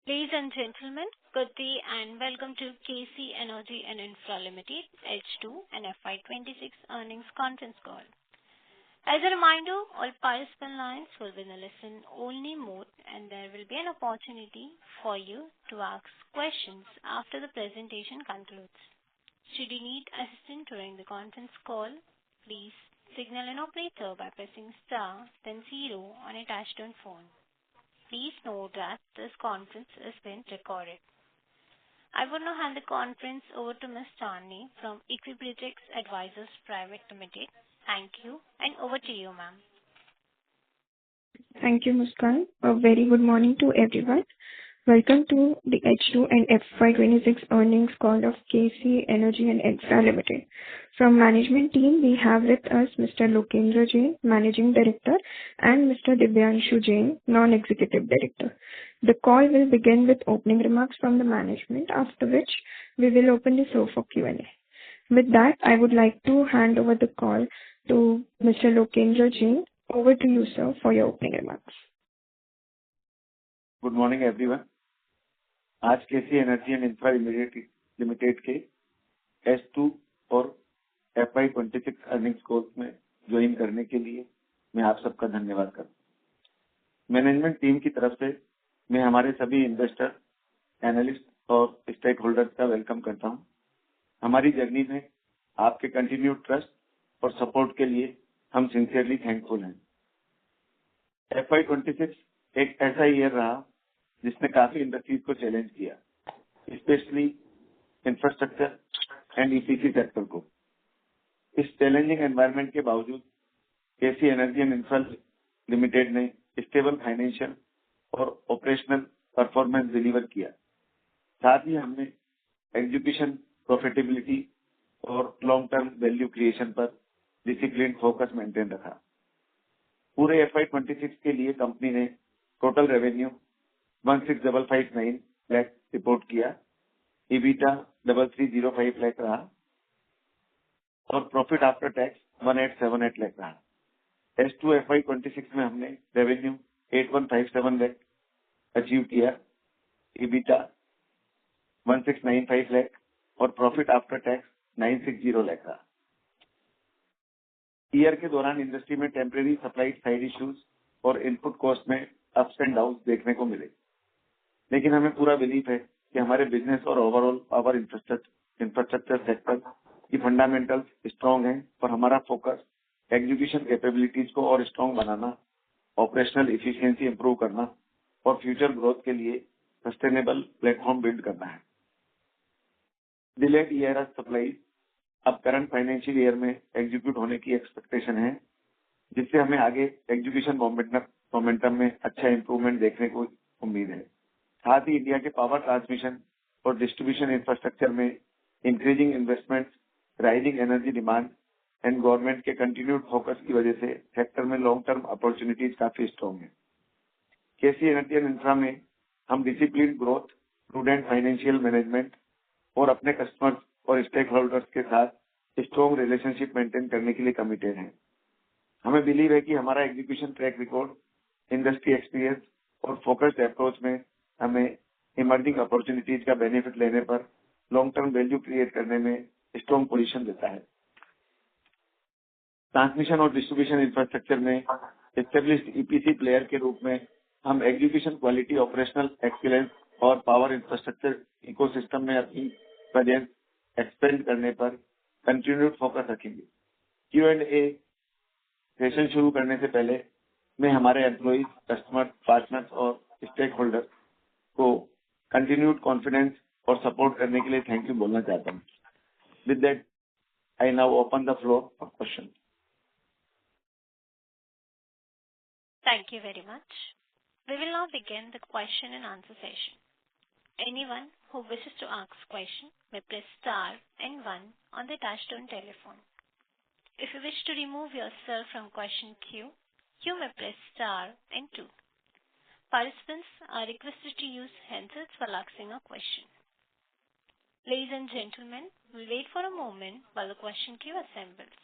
Ladies and gentlemen, good day and welcome to KC Energy and Infra Limited H2 and FY26 earnings conference call. As a reminder, all participant lines will be in a listen-only mode, and there will be an opportunity for you to ask questions after the presentation concludes. Should you need assistance during the conference call, please signal an operator by pressing star then zero on a touch-tone phone. Please note that this conference is being recorded. I will now hand the conference over to Ms. Chandni from Equibridge Advisors Private Limited. Thank you, and over to you, ma'am. Thank you, Muskan. A very good morning to everyone. Welcome to the H2 and FY26 earnings call of KC Energy and Infra Limited. From management team, we have with us Mr. Lokendra Jain, Managing Director, and Mr. Divyanshu Jain, Non-Executive Director. The call will begin with opening remarks from the management, after which we will open the floor for Q&A. With that, I would like to hand over the call to Mr. Lokendra Jain. Over to you, sir, for your opening remarks. Good morning everyone. आज केसी energy and infra limited के S2 और FY26 earnings course में join करने के लिए मैं आप सबका धन्यवाद करता हूँ। मैनेजमेंट टीम की तरफ से मैं हमारे सभी इन्वेस्टर, एनालिस्ट और स्टेक होल्डर्स का वेलकम करता हूँ। हमारी जर्नी में आपके कंटिन्यूड ट्रस्ट और सपोर्ट के लिए हम सिंसियरली थैंकफुल हैं। FY26 एक ऐसा ईयर रहा जिसने काफी इंडस्ट्रीज को चैलेंज किया, specially infrastructure and EPC sector को। इस चैलेंजिंग एनवायरनमेंट के बावजूद केसी एनर्जी एंड इंफ्रा लिमिटेड ने स्टेबल फाइनेंशियल और ऑपरेशनल परफॉर्मेंस डिलीवर किया। साथ ही हमने एग्जीक्यूशन, प्रॉफिटेबिलिटी और लॉन्ग टर्म वैल्यू क्रिएशन पर डिसिप्लिन फोकस मेंटेन रखा। पूरे FY26 के लिए कंपनी ने टोटल रेवेन्यू 16,559 लाख रिपोर्ट किया, EBITDA 3,305 लाख रहा और प्रॉफिट आफ्टर टैक्स 1,878 लाख रहा। S2 FY26 में हमने रेवेन्यू 8,157 लाख अचीव किया, EBITDA 1,695 लाख और प्रॉफिट आफ्टर टैक्स 960 लाख रहा। ईयर के दौरान इंडस्ट्री में टेम्परेरी सप्लाई साइड इश्यूज और इनपुट कॉस्ट में अप्स एंड डाउन देखने को मिले, लेकिन हमें पूरा बिलीफ है कि हमारे बिजनेस और ओवरऑल पावर इंफ्रास्ट्रक्चर सेक्टर की फंडामेंटल्स स्ट्रांग हैं और हमारा फोकस एग्जीक्यूशन कैपेबिलिटीज को और स्ट्रांग बनाना, ऑपरेशनल इफिशियंसी इंप्रूव करना और फ्यूचर ग्रोथ के लिए सस्टेनेबल प्लेटफॉर्म बिल्ड करना है। डिलेड ईयर सप्लाई अब करंट फाइनेंशियल ईयर में एग्जीक्यूट होने की एक्सपेक्टेशन है, जिससे हमें आगे एग्जीक्यूशन मोमेंटम में अच्छा इंप्रूवमेंट देखने को उम्मीद है। साथ ही इंडिया के पावर ट्रांसमिशन और डिस्ट्रीब्यूशन इंफ्रास्ट्रक्चर में increasing investment, rising energy demand and government के कंटिन्यूड फोकस की वजह से सेक्टर में लॉन्ग टर्म अपॉर्चुनिटीज काफी स्ट्रॉन्ग है। केसी एनर्जी एंड इंफ्रा में हम discipline growth, prudent financial management और अपने कस्टमर्स और स्टेक होल्डर्स के साथ स्ट्रॉन्ग रिलेशनशिप मेंटेन करने के लिए कमिटेड हैं। हमें बिलीव है कि हमारा execution track record, industry experience और फोकस्ड अप्रोच में हमें इमर्जिंग अपॉर्चुनिटीज का बेनिफिट लेने पर लॉन्ग टर्म वैल्यू क्रिएट करने में स्ट्रॉन्ग पोजीशन देता है। ट्रांसमिशन और डिस्ट्रीब्यूशन इंफ्रास्ट्रक्चर में एस्टेब्लिश्ड ईपीसी प्लेयर के रूप में हम एग्जीक्यूशन क्वालिटी, ऑपरेशनल एक्सीलेंस और पावर इंफ्रास्ट्रक्चर इकोसिस्टम में अपनी प्रेजेंस एक्सपेंड करने पर कंटिन्यूड फोकस रखेंगे। Q&A सेशन शुरू करने से पहले मैं हमारे एम्प्लॉइज, कस्टमर, पार्टनर्स और स्टेक होल्डर को कंटिन्यूड कॉन्फिडेंस और सपोर्ट करने के लिए थैंक यू बोलना चाहता हूँ। With that I now open the floor for question. Thank you very much. We will now begin the question and answer session. Anyone who wishes to ask question may press star and one on the touchtone telephone. If you wish to remove yourself from question queue, you may press star and two. Participants are requested to use handsets while asking a question. Ladies and gentlemen, we'll wait for a moment while the question queue assembles.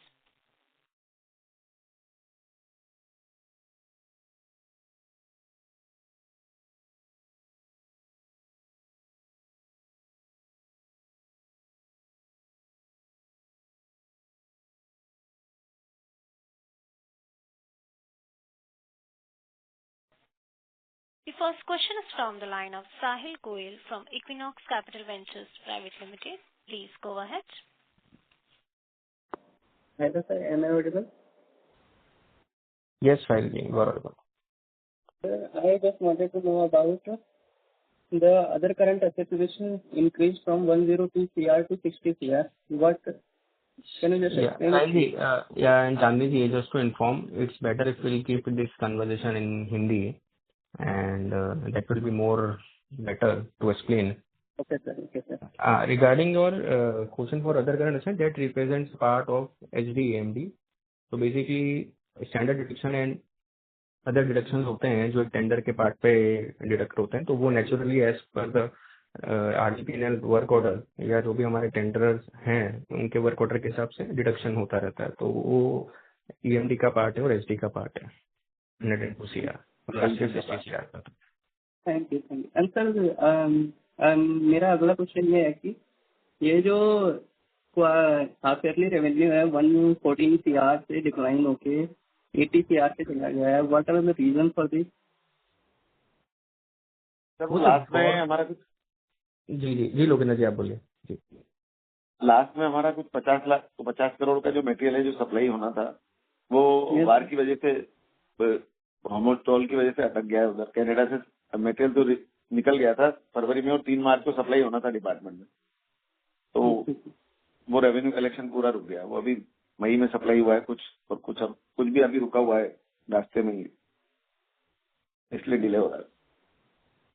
The first question is from the line of Sahil Goyal from Equinox Capital Ventures Private Limited. Please go ahead. Hello, sir. Am I audible? Yes, Sahil ji, you are audible. Sir, I just wanted to know about the other current asset position increased from 102 CR to 60 CR. What can you just explain? Sahil ji, and Chandni ji, just to inform, it's better if we'll keep this conversation in Hindi, and that will be more better to explain. Okay, sir. Okay, sir. Regarding your question for other current asset, that represents part of HDAMD. So basically, standard deduction and other deduction होते हैं जो tender के part पे deduct होते हैं, तो वो naturally as per the RDPNL work order या जो भी हमारे टेंडरर्स हैं उनके वर्क ऑर्डर के हिसाब से डिडक्शन होता रहता है. तो वो ईएमडी का पार्ट है और एसडी का पार्ट है. 102 CR. Thank you. And sir, मेरा अगला क्वेश्चन ये है कि ये जो हाफ ईयरली रेवेन्यू है 114 CR से डिक्लाइन होके 80 CR पे चला गया है. What are the reason for this? Last में हमारा कुछ जी लोकेंद्र जी आप बोलिए. जी लास्ट में हमारा कुछ 50 करोड़ का जो मटेरियल है जो सप्लाई होना था वो वार की वजह से होमोस्टॉल की वजह से अटक गया है. उधर कनाडा से मटेरियल तो निकल गया था फरवरी में और 3 मार्च को सप्लाई होना था डिपार्टमेंट में, तो वो रेवेन्यू कलेक्शन पूरा रुक गया. वो अभी मई में सप्लाई हुआ है कुछ, और कुछ भी अभी रुका हुआ है रास्ते में ही, इसलिए डिले हो रहा है.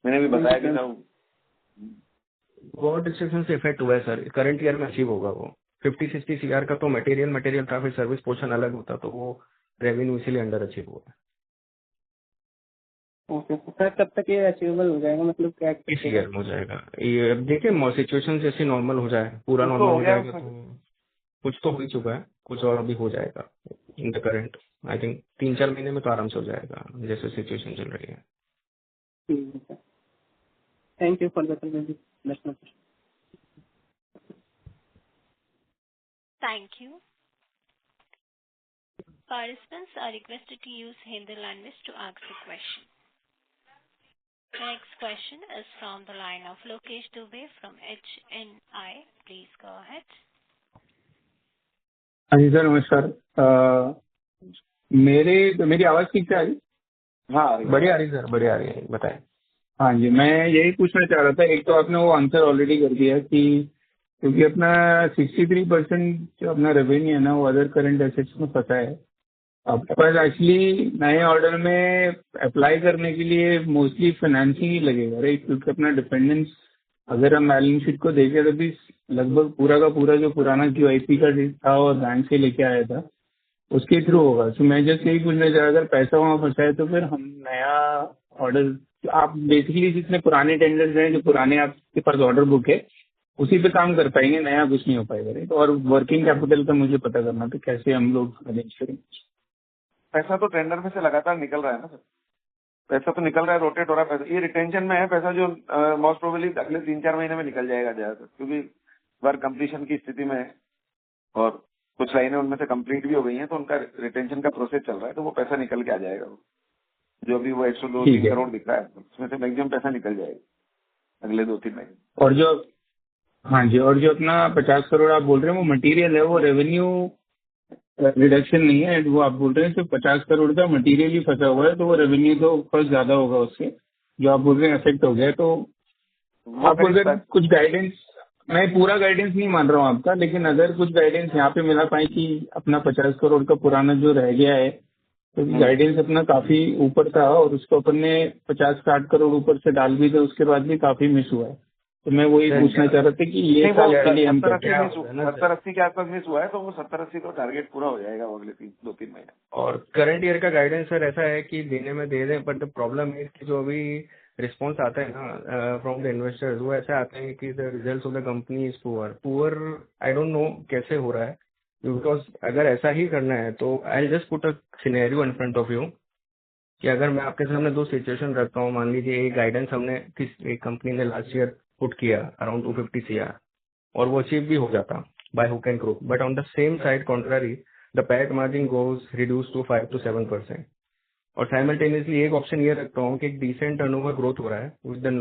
मैंने भी बताया कि सर बहुत रिस्ट्रिक्शन से इफेक्ट हुआ है सर. करंट ईयर में अचीव होगा वो 50-60 CR का. तो मटेरियल था, फिर सर्विस पोर्शन अलग होता, तो वो रेवेन्यू इसीलिए अंडर अचीव हुआ है. ओके सर, कब तक ये अचीवेबल हो जाएगा? मतलब क्या इस ईयर में हो जाएगा. ये देखिए सिचुएशन जैसे नॉर्मल हो जाए, पूरा नॉर्मल हो जाएगा, तो कुछ तो हो ही चुका है, कुछ और अभी हो जाएगा. In the current I think 3-4 महीने में तो आराम से हो जाएगा जैसे सिचुएशन चल रही है. ठीक है sir. Thank you for the Thank you. Participants are requested to use Hindi language to ask a question. The next question is from the line of Lokesh Dubey from HNI. Please go ahead. हाँ जी sir, नमस्कार. मेरी आवाज ठीक से आ रही? हाँ बढ़िया आ रही सर, बढ़िया आ रही है. बताएं. हाँ जी, मैं यही पूछना चाह रहा था. एक तो आपने वो आंसर ऑलरेडी कर दिया कि क्योंकि अपना 63% जो अपना रेवेन्यू है ना वो अदर करंट एसेट्स में फंसा है. आपके पास एक्चुअली नए ऑर्डर में अप्लाई करने के लिए मोस्टली फाइनेंसिंग ही लगेगा राइट? क्योंकि अपना डिपेंडेंस अगर हम बैलेंस शीट को देखें तो भी लगभग पूरा का पूरा जो पुराना QIP का था और बैंक से लेके आया था उसके थ्रू होगा. तो मैं जस्ट यही पूछना चाह रहा, अगर पैसा वहाँ फंसा है तो फिर हम नया ऑर्डर, आप बेसिकली जितने पुराने टेंडर्स हैं जो पुराने आपके पास ऑर्डर बुक है उसी पे काम कर पाएंगे, नया कुछ नहीं हो पाएगा राइट? और वर्किंग कैपिटल का मुझे पता करना था कैसे हम लोग अरेंज करेंगे. पैसा तो टेंडर में से लगातार निकल रहा है ना सर. पैसा तो निकल रहा है, रोटेट हो रहा है. पैसा ये रिटेंशन में है पैसा जो मोस्ट प्रोबेबली अगले 3-4 महीने में निकल जाएगा ज्यादातर, क्योंकि वर्क कंप्लीशन की स्थिति में है और कुछ लाइनें उनमें से कंप्लीट भी हो गई हैं, तो उनका रिटेंशन का प्रोसेस चल रहा है, तो वो पैसा निकल के आ जाएगा. जो अभी वो 102-3 करोड़ दिख रहा है उसमें से मैक्सिमम पैसा निकल जाएगा अगले 2-3 महीने. और जो हाँ जी, और जो अपना 50 करोड़ आप बोल रहे हैं वो मटेरियल है, वो रेवेन्यू रिडक्शन नहीं है. वो आप बोल रहे हैं सिर्फ 50 करोड़ का मटेरियल ही फंसा हुआ है, तो वो रेवेन्यू तो फर्स्ट ज्यादा होगा उससे. जो आप बोल रहे हैं अफेक्ट हो गया, तो आप अगर कुछ गाइडेंस, मैं पूरा गाइडेंस नहीं मान रहा हूँ आपका, लेकिन अगर कुछ गाइडेंस यहाँ पे मिला पाए कि अपना 50 करोड़ का पुराना जो रह गया है, तो गाइडेंस अपना काफी ऊपर था और उसको अपन ने 50-60 करोड़ ऊपर से डाल भी थे, उसके बाद भी काफी मिस हुआ है. तो मैं वही पूछना चाह रहा था कि ये साल के लिए हम 70-80 के आसपास मिस हुआ है, तो वो 70-80 का टारगेट पूरा हो जाएगा अगले 2-3 महीने. और करंट ईयर का गाइडेंस सर ऐसा है कि देने में दे दें, बट द प्रॉब्लम है कि जो अभी रिस्पॉन्स आता है ना फ्रॉम द इन्वेस्टर्स, वो ऐसा आते हैं कि the results of the company is poor. I don't know कैसे हो रहा है, बिकॉज अगर ऐसा ही करना है तो I just put a scenario in front of you कि अगर मैं आपके सामने 2 सिचुएशन रखता हूँ. मान लीजिए एक गाइडेंस हमने एक कंपनी ने लास्ट ईयर पुट किया अराउंड 250 CR और वो अचीव भी हो जाता by hook and crook, but on the same side contrary the PAT margin goes reduce to 5-7%. और साइमल्टेनियसली एक ऑप्शन ये रखता हूँ कि एक डिसेंट टर्नओवर ग्रोथ हो रहा है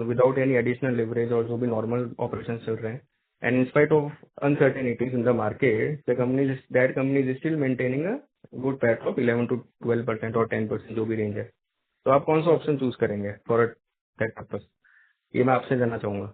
विदाउट एनी एडिशनल लिवरेज और जो भी नॉर्मल ऑपरेशन चल रहे हैं, and in spite of uncertainties in the market the company is still maintaining a good PAT of 11 to 12% और 10% जो भी रेंज है। तो आप कौन सा ऑप्शन चूज करेंगे फॉर दैट पर्पस, ये मैं आपसे जानना चाहूंगा।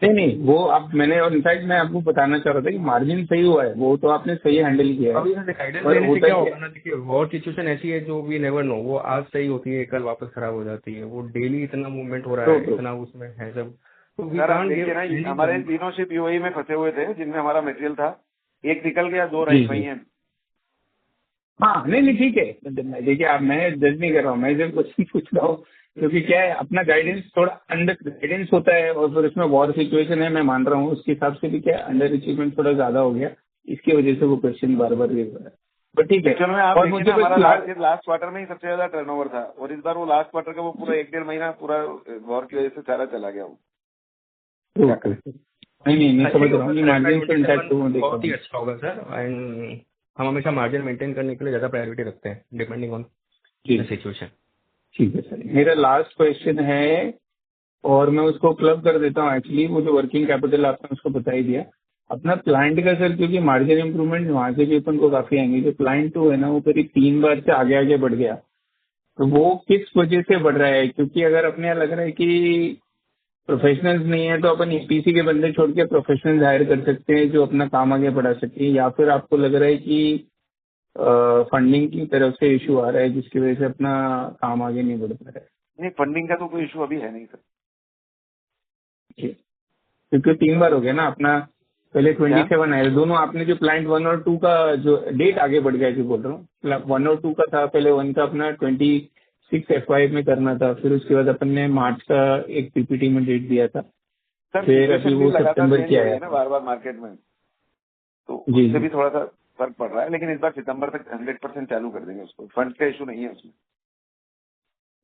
नहीं, वो आप मैंने, और इनफैक्ट मैं आपको बताना चाह रहा था कि मार्जिन सही हुआ है, वो तो आपने सही हैंडल किया है। अभी गाइडेंस पर देने से होता क्या क्या होगा ना, देखिए और सिचुएशन ऐसी है जो वी नेवर नो, वो आज सही होती है कल वापस खराब हो जाती है, वो डेली इतना मूवमेंट हो रहा है, इतना उसमें है सब, तो वी सर आप कांट देखिए ना, गिव हमारे तीनों शिप यूएई में फंसे हुए थे जिनमें हमारा मटेरियल था, एक निकल गया, 2 रह गई हैं। हाँ, नहीं ठीक है। देखिए आप, मैं जज नहीं कर रहा हूँ, मैं सिर्फ क्वेश्चन पूछ रहा हूँ, क्योंकि क्या है अपना गाइडेंस थोड़ा अंडर गाइडेंस होता है, और फिर उसमें वॉर सिचुएशन है, मैं मान रहा हूँ उसके हिसाब से भी क्या अंडर अचीवमेंट थोड़ा ज्यादा हो गया, इसकी वजह से वो क्वेश्चन बार बार रेज हो रहा है। बट ठीक है, एक्चुअल में आप और देखिए मुझे ना, हमारा लास्ट क्वार्टर में ही सबसे ज्यादा टर्नओवर था, और इस बार वो लास्ट क्वार्टर का वो पूरा 1-1.5 महीना पूरा वॉर की वजह से सारा चला गया वो। नहीं समझ रहा हूँ, मार्जिन तो इंटैक्ट बहुत ही अच्छा होगा सर, एंड हम हमेशा मार्जिन मेंटेन करने के लिए ज्यादा प्रायोरिटी रखते हैं डिपेंडिंग ऑन द सिचुएशन। ठीक है सर, मेरा लास्ट क्वेश्चन है और मैं उसको क्लब कर देता हूँ। एक्चुअली वो जो वर्किंग कैपिटल आपने उसको बता ही दिया, अपना प्लांट का सर, क्योंकि मार्जिन इंप्रूवमेंट वहां से भी अपन को काफी आएंगे। जो प्लांट 2 है ना, वो करीब 3 बार से आगे आगे बढ़ गया, तो वो किस वजह से बढ़ रहा है? क्योंकि अगर अपने यहाँ लग रहा है कि प्रोफेशनल्स नहीं है, तो अपन ईपीसी के बंदे छोड़ के प्रोफेशनल्स हायर कर सकते हैं जो अपना काम आगे बढ़ा सकते हैं, या फिर आपको लग रहा है कि फंडिंग की तरफ से इशू आ रहा है जिसकी वजह से अपना काम आगे नहीं बढ़ पा रहा है? नहीं, फंडिंग का तो कोई इशू अभी है नहीं सर। क्योंकि 3 बार हो गया ना अपना, पहले 27 आया, दोनों आपने जो प्लांट 1 और 2 का जो डेट आगे बढ़ गया, जो बोल रहा हूँ 1 और 2 का था, पहले 1 का अपना 26 FY में करना था, फिर उसके बाद अपन ने मार्च का एक पीपीटी में डेट दिया था, फिर अभी वो सितंबर की आया ना बार बार मार्केट में, तो जी उससे भी थोड़ा सा फर्क पड़ रहा है, लेकिन इस बार सितंबर तक 100% चालू कर देंगे उसको, फंड का इशू नहीं है उसमें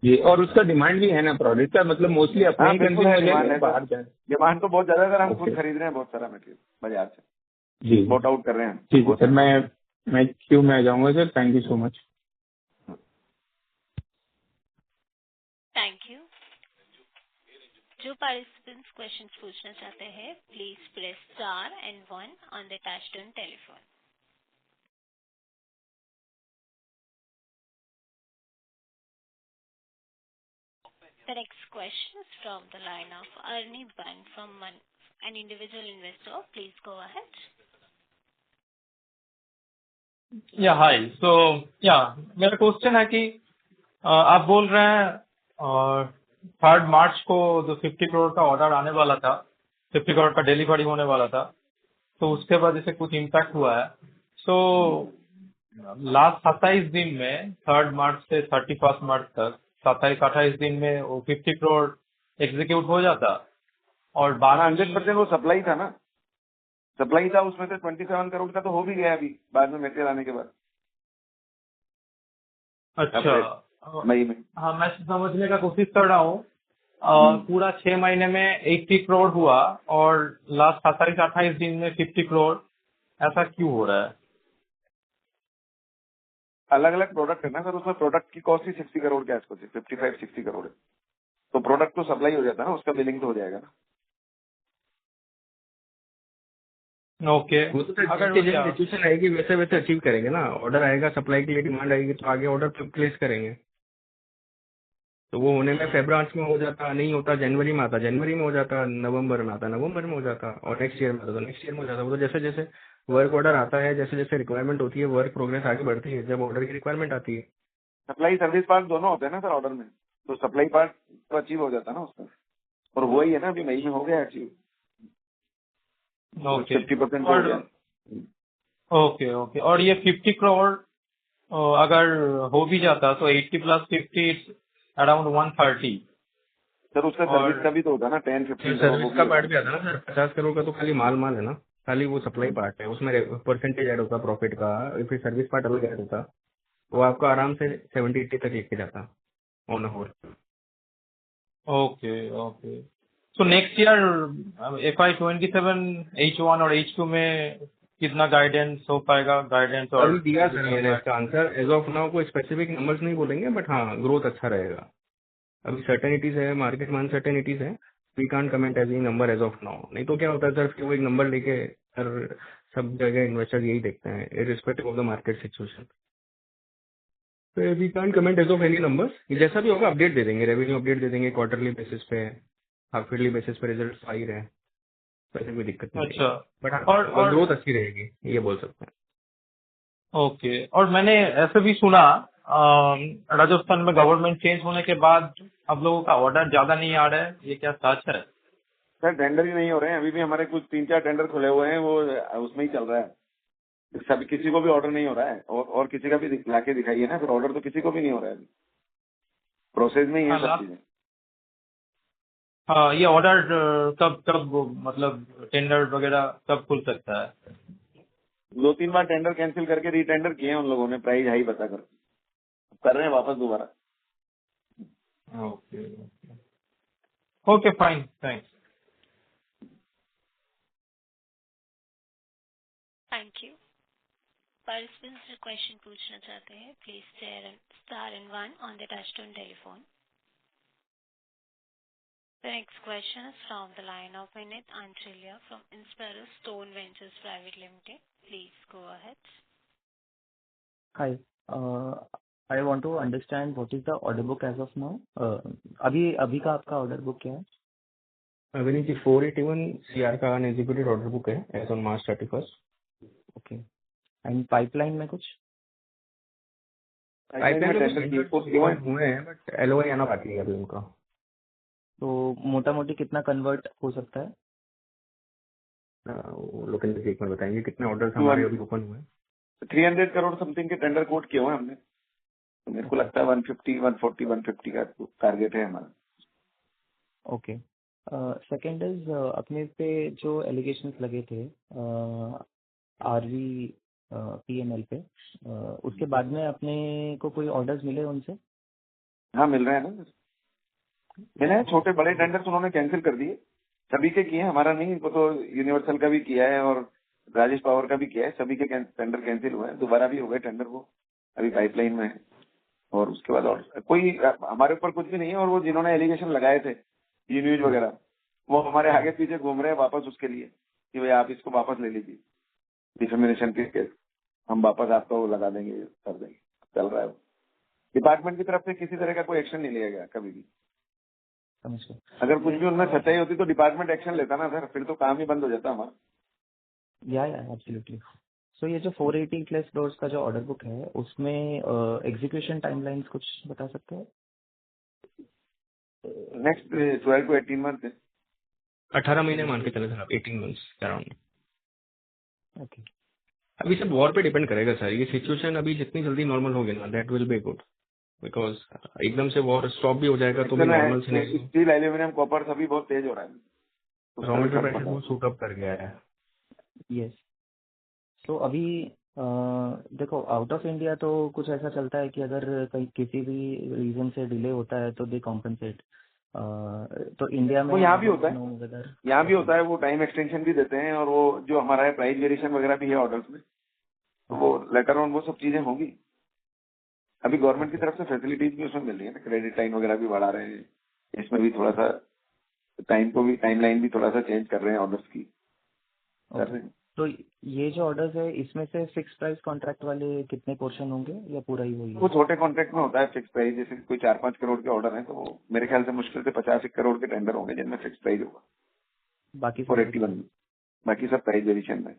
जी। और उसका डिमांड भी है ना प्रोडक्ट का, मतलब मोस्टली अपने ही कंज्यूमर बाहर जाए। डिमांड तो बहुत ज्यादा है सर, हम खुद खरीद रहे हैं बहुत सारा मटेरियल बाजार से, जी इम्पोर्ट आउट कर रहे हैं। ठीक है सर, मैं क्यू में आ जाऊंगा sir, thank you so much. Thank you. जो पार्टिसिपेंट्स क्वेश्चंस पूछना चाहते हैं, please press star and 1 on the touchtone telephone. The next question is from the line of Arni Ban from an individual investor. Please go ahead. या हाय, सो मेरा question है कि आप बोल रहे हैं 3 मार्च को जो 50 करोड़ का ऑर्डर आने वाला था, 50 करोड़ का डिलीवरी होने वाला था, तो उसके वजह से कुछ इम्पैक्ट हुआ है। सो लास्ट 27 दिन में 3 मार्च से 31 मार्च तक 27-28 दिन में वो 50 करोड़ एग्जीक्यूट हो जाता, और 100% वो सप्लाई था ना, सप्लाई था, उसमें से 27 करोड़ का तो हो भी गया अभी बाद में मटेरियल आने के बाद। अच्छा, मई में। हाँ, मैं समझने का कोशिश कर रहा हूँ। पूरा 6 महीने में 80 करोड़ हुआ और लास्ट 27-28 दिन में 50 करोड़, ऐसा क्यों हो रहा है? अलग अलग प्रोडक्ट है ना सर, उसमें प्रोडक्ट की कॉस्ट ही 60 करोड़ के आसपास है, 55-60 करोड़ है, तो प्रोडक्ट तो सप्लाई हो जाता है ना, उसका बिलिंग तो हो जाएगा ना। ओके, वो तो अगर सिचुएशन आएगी वैसे वैसे अचीव करेंगे ना, ऑर्डर आएगा, सप्लाई के लिए डिमांड आएगी तो आगे ऑर्डर प्लेस करेंगे। तो वो होने में फेब्रुआरी में हो जाता, नहीं होता जनवरी में आता, जनवरी में हो जाता, नवंबर में आता, नवंबर में हो जाता, और नेक्स्ट ईयर में आता तो नेक्स्ट ईयर में हो जाता। वो तो जैसे जैसे वर्क ऑर्डर आता है, जैसे जैसे रिक्वायरमेंट होती है, वर्क प्रोग्रेस आगे बढ़ती है, जब ऑर्डर की रिक्वायरमेंट आती है। सप्लाई सर्विस पार्ट दोनों होते हैं ना सर ऑर्डर में, तो सप्लाई पार्ट तो अचीव हो जाता है ना उसका, और वही है ना अभी मई में हो गया अचीव। ओके, 50% हो गया। ओके, और ये 50 करोड़ अगर हो भी जाता तो 80 + 50 अराउंड 130। सर उसका सर्विस का भी तो होता है ना, 10-15 सर्विस का पार्ट भी आता है ना सर। 50 करोड़ का तो खाली माल है ना, खाली वो सप्लाई पार्ट है, उसमें परसेंटेज ऐड होता प्रॉफिट का, फिर सर्विस पार्ट अलग ऐड होता, वो आपको आराम से 70-80 तक लेके जाता on whole. Okay, so next year FY 27 H1 और H2 में कितना गाइडेंस हो पाएगा, गाइडेंस और अभी दिया सर मैंने इसका आंसर। एज ऑफ नाउ कोई स्पेसिफिक नंबर्स नहीं बोलेंगे, बट हाँ ग्रोथ अच्छा रहेगा। अभी सर्टेनिटीज है, मार्केट में अनसर्टेनिटीज है, we can't comment as a number as of now. नहीं तो क्या होता है सर, फिर वो एक नंबर लेके सर सब जगह इन्वेस्टर यही देखते हैं irrespective of the market situation. तो we can't comment as of any numbers. जैसा भी होगा अपडेट दे देंगे, रेवेन्यू अपडेट दे देंगे क्वार्टरली बेसिस पे, हाफ ईयरली बेसिस पे रिजल्ट आ ही रहे हैं, वैसे कोई दिक्कत नहीं अच्छा। रहेगी। बट हाँ और ग्रोथ अच्छी रहेगी, ये बोल सकते हैं। ओके। और मैंने ऐसे भी सुना राजस्थान में गवर्नमेंट चेंज होने के बाद आप लोगों का ऑर्डर ज्यादा नहीं आ रहा है, ये क्या सच है? सर टेंडर ही नहीं हो रहे हैं, अभी भी हमारे कुछ 3-4 टेंडर खुले हुए हैं, वो उसमें ही चल रहा है। सभी किसी को भी ऑर्डर नहीं हो रहा है, और किसी का भी लाके दिखाइए ना, फिर ऑर्डर तो किसी को भी नहीं हो रहा है, अभी प्रोसेस में ही है हाँ, सब चीजें। हाँ, ये ऑर्डर कब कब मतलब टेंडर वगैरह कब खुल सकता है? 2-3 बार टेंडर कैंसिल करके रीटेंडर किए हैं उन लोगों ने, प्राइस हाई बता कर रहे हैं वापस दोबारा। Okay okay, fine, thanks. Thank you. Participants जो क्वेश्चन पूछना चाहते हैं please star and 1 on the touchtone telephone. The next question is from the line of Vinit Anchelia from Inspiro Stone Ventures Private Limited. Please go ahead. Hi. I want to understand what is the order book as of now. अभी का आपका order book क्या है? विनीत जी 481 CR का unexecuted order book है as on March 31st। Okay. And pipeline में कुछ? Pipeline में टेंडर हुए हैं, बट LOI आना बाकी है अभी उनका। तो मोटा मोटी कितना कन्वर्ट हो सकता है? लोकल एक बार बताएंगे कितने ऑर्डर्स हमारे अभी ओपन हुए हैं। 300 करोड़ समथिंग के टेंडर कोट किए हुए हैं हमने, तो मेरे को लगता है 150, 140, 150 का टारगेट है हमारा। ओके। सेकेंड इज अपने पे जो एलिगेशंस लगे थे RV PNL पे, उसके बाद में अपने को कोई ऑर्डर्स मिले उनसे? हाँ मिल रहे हैं ना, मैंने छोटे बड़े टेंडर्स उन्होंने कैंसिल कर दिए, सभी के किए हैं, हमारा नहीं। वो तो यूनिवर्सल का भी किया है और राजेश पावर का भी किया है, सभी के टेंडर कैंसिल हुए हैं, दोबारा भी हो गए टेंडर, वो अभी पाइपलाइन में है। और उसके बाद और कोई हमारे ऊपर कुछ भी नहीं है, और वो जिन्होंने एलिगेशन लगाए थे ये न्यूज वगैरह, वो हमारे आगे पीछे घूम रहे हैं वापस उसके लिए कि भाई आप इसको वापस ले लीजिए, डिफेमेशन के केस हम वापस आपको वो लगा देंगे, कर देंगे, चल रहा है। डिपार्टमेंट की तरफ से किसी तरह का कोई एक्शन नहीं लिया गया कभी भी। समझ गए। अगर कुछ भी उनमें सच्चाई होती तो डिपार्टमेंट एक्शन लेता ना सर, फिर तो काम ही बंद हो जाता हमारा। या एब्सोल्युटली। सो ये जो 480 प्लस फ्लोर्स का जो ऑर्डर बुक है उसमें एग्जीक्यूशन टाइमलाइंस कुछ बता सकते हैं? नेक्स्ट 12 to 18 मंथ है। 18 महीने मान के चले सर आप, 18 मंथ्स अराउंड। ओके। अभी सब वॉर पे डिपेंड करेगा सर, ये सिचुएशन अभी जितनी जल्दी नॉर्मल होगी ना that will be good, because एकदम से वॉर स्टॉप भी हो जाएगा तो भी normal scenario. Steel, aluminium, copper सभी बहुत तेज हो रहा है, रॉ मटेरियल प्राइसेस बहुत शूट अप कर गया है। यस। तो अभी देखो आउट ऑफ इंडिया तो कुछ ऐसा चलता है कि अगर कहीं किसी भी रीजन से डिले होता है तो दे कॉम्पनसेट, तो इंडिया में वो यहाँ भी होता है, यहाँ भी होता है, वो टाइम एक्सटेंशन भी देते हैं, और वो जो हमारा प्राइस वेरिएशन वगैरह भी है ऑर्डर्स में, तो वो लेटर ऑन वो सब चीजें होंगी। अभी गवर्नमेंट की तरफ से फैसिलिटीज भी उसमें मिल रही है ना, क्रेडिट लाइन वगैरह भी बढ़ा रहे हैं, इसमें भी थोड़ा सा टाइमलाइन भी थोड़ा सा चेंज कर रहे हैं ऑर्डर्स की, कर रहे हैं। तो ये जो ऑर्डर्स है इसमें से फिक्स प्राइस कॉन्ट्रैक्ट वाले कितने पोर्शन होंगे या पूरा ही वही? वो छोटे कॉन्ट्रैक्ट में होता है फिक्स प्राइस, जैसे कोई 4-5 करोड़ के ऑर्डर है तो वो मेरे ख्याल से मुश्किल से 50 करोड़ के टेंडर होंगे जिनमें फिक्स प्राइस होगा, बाकी 481, बाकी सब प्राइस वेरिएशन में।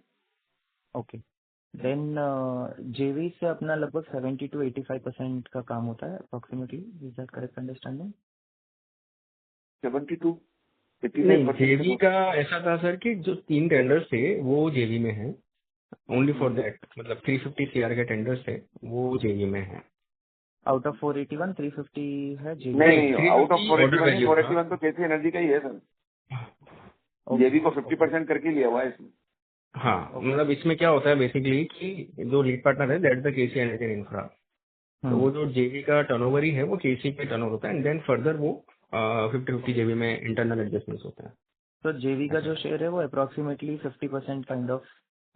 ओके। देन जेवी से अपना लगभग 70 to 85% का काम होता है approximately, is that correct understanding? 72 जेवी का ऐसा था सर कि जो 3 टेंडर्स थे वो जेवी में है, ओनली फॉर दैट, मतलब 350 CR के टेंडर्स थे वो जेवी में है। आउट ऑफ 481 350 है जेवी? नहीं, आउट ऑफ 481 तो केसी एनर्जी का ही है सर, जेवी को 50% करके लिया हुआ है इसमें। हाँ मतलब इसमें क्या होता है बेसिकली कि जो लीड पार्टनर है that the KC energy infra, तो वो जो जेवी का टर्नओवर ही है वो केसी पे टर्नओवर होता है, एंड देन फर्दर वो 50-50 जेवी में इंटरनल एडजस्टमेंट्स होते हैं। तो जेवी का जो शेयर है वो अप्रोक्सीमेटली 50% काइंड ऑफ